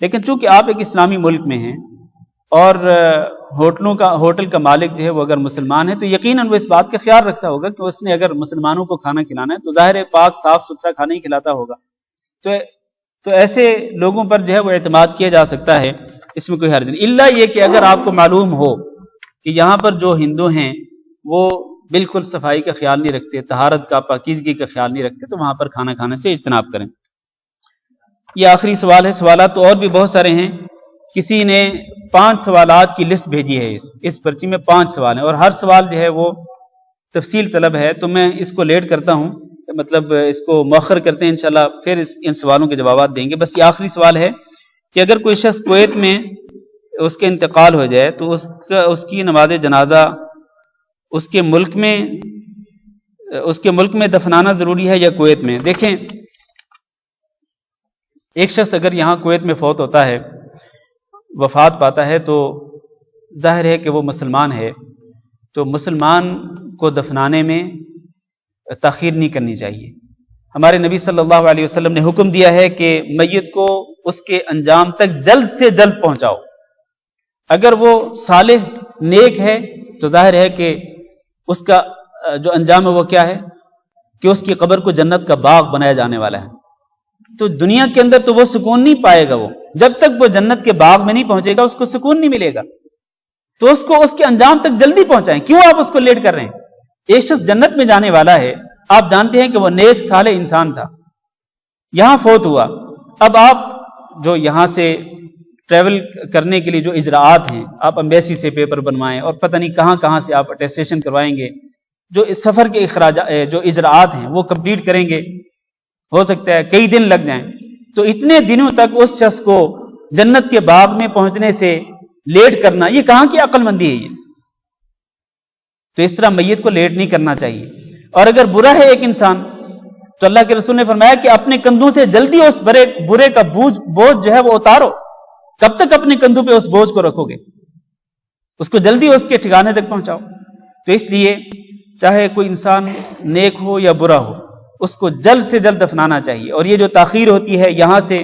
Speaker 1: لیکن چونکہ آپ ایک اسلامی ملک میں ہیں اور ہوٹل کا مالک جو ہے وہ اگر مسلمان ہے تو یقیناً وہ اس بات کا خیال رکھتا ہوگا کہ اس نے اگر مسلمانوں کو کھانا کھلانا ہے تو ظاہر ہے پاک صاف ستھرا کھانا ہی کھلاتا ہوگا۔ تو ایسے لوگوں پر جو ہے وہ اعتماد کیا جا سکتا ہے، اس میں کوئی حرج نہیں، الا یہ کہ اگر آپ کو معلوم ہو کہ یہاں پر جو ہندو ہیں وہ بالکل صفائی کا خیال نہیں رکھتے، طہارت کا، پاکیزگی کا خیال نہیں رکھتے، تو وہاں پر کھانا کھانے سے اجتناب کریں۔ یہ آخری سوال ہے، سوالات تو اور بھی بہت سارے ہیں۔ کسی نے 5 سوالات کی لسٹ بھیجی ہے، اس پرچی میں 5 سوال ہیں اور ہر سوال جو ہے وہ تفصیل طلب ہے، تو میں اس کو لیٹ کرتا ہوں، مطلب اس کو مؤخر کرتے ہیں، انشاءاللہ پھر ان سوالوں کے جوابات دیں گے۔ بس یہ آخری سوال ہے کہ اگر کوئی شخص کویت میں اس کے انتقال ہو جائے تو اس کی نماز جنازہ اس کے ملک میں دفنانا ضروری ہے یا کویت میں؟ دیکھیں، ایک شخص اگر یہاں کویت میں فوت ہوتا ہے، وفات پاتا ہے، تو ظاہر ہے کہ وہ مسلمان ہے، تو مسلمان کو دفنانے میں تاخیر نہیں کرنی چاہیے۔ ہمارے نبی صلی اللہ علیہ وسلم نے حکم دیا ہے کہ میت کو اس کے انجام تک جلد سے جلد پہنچاؤ۔ اگر وہ صالح نیک ہے تو ظاہر ہے کہ اس کا جو انجام ہے وہ کیا ہے کہ اس کی قبر کو جنت کا باغ بنایا جانے والا ہے۔ تو دنیا کے اندر تو وہ سکون نہیں پائے گا، وہ جب تک وہ جنت کے باغ میں نہیں پہنچے گا اس کو سکون نہیں ملے گا۔ تو اس کو اس کے انجام تک جلدی پہنچائیں، کیوں آپ اس کو لیٹ کر رہے ہیں؟ ایک شخص جنت میں جانے والا ہے، آپ جانتے ہیں کہ وہ نیک صالح انسان تھا، یہاں فوت ہوا، اب آپ جو یہاں سے ٹریول کرنے کے لیے جو اجراءات ہیں، آپ ایمبیسی سے پیپر بنوائیں اور پتہ نہیں کہاں کہاں سے آپ اٹیسٹیشن کروائیں گے، جو اس سفر کے جو اجراءات ہیں وہ کمپلیٹ کریں گے، ہو سکتا ہے کئی دن لگ جائیں، تو اتنے دنوں تک اس شخص کو جنت کے باغ میں پہنچنے سے لیٹ کرنا، یہ کہاں کی عقل مندی ہے؟ یہ تو اس طرح میت کو لیٹ نہیں کرنا چاہیے۔ اور اگر برا ہے ایک انسان تو اللہ کے رسول نے فرمایا کہ اپنے کندھوں سے جلدی اس برے کا بوجھ جو ہے وہ اتارو۔ کب تک اپنے کندھوں پہ اس بوجھ کو رکھو گے؟ اس کو جلدی اس کے ٹھکانے تک پہنچاؤ۔ تو اس لیے چاہے کوئی انسان نیک ہو یا برا ہو، اس کو جلد سے جلد دفنانا چاہیے۔ اور یہ جو تاخیر ہوتی ہے یہاں سے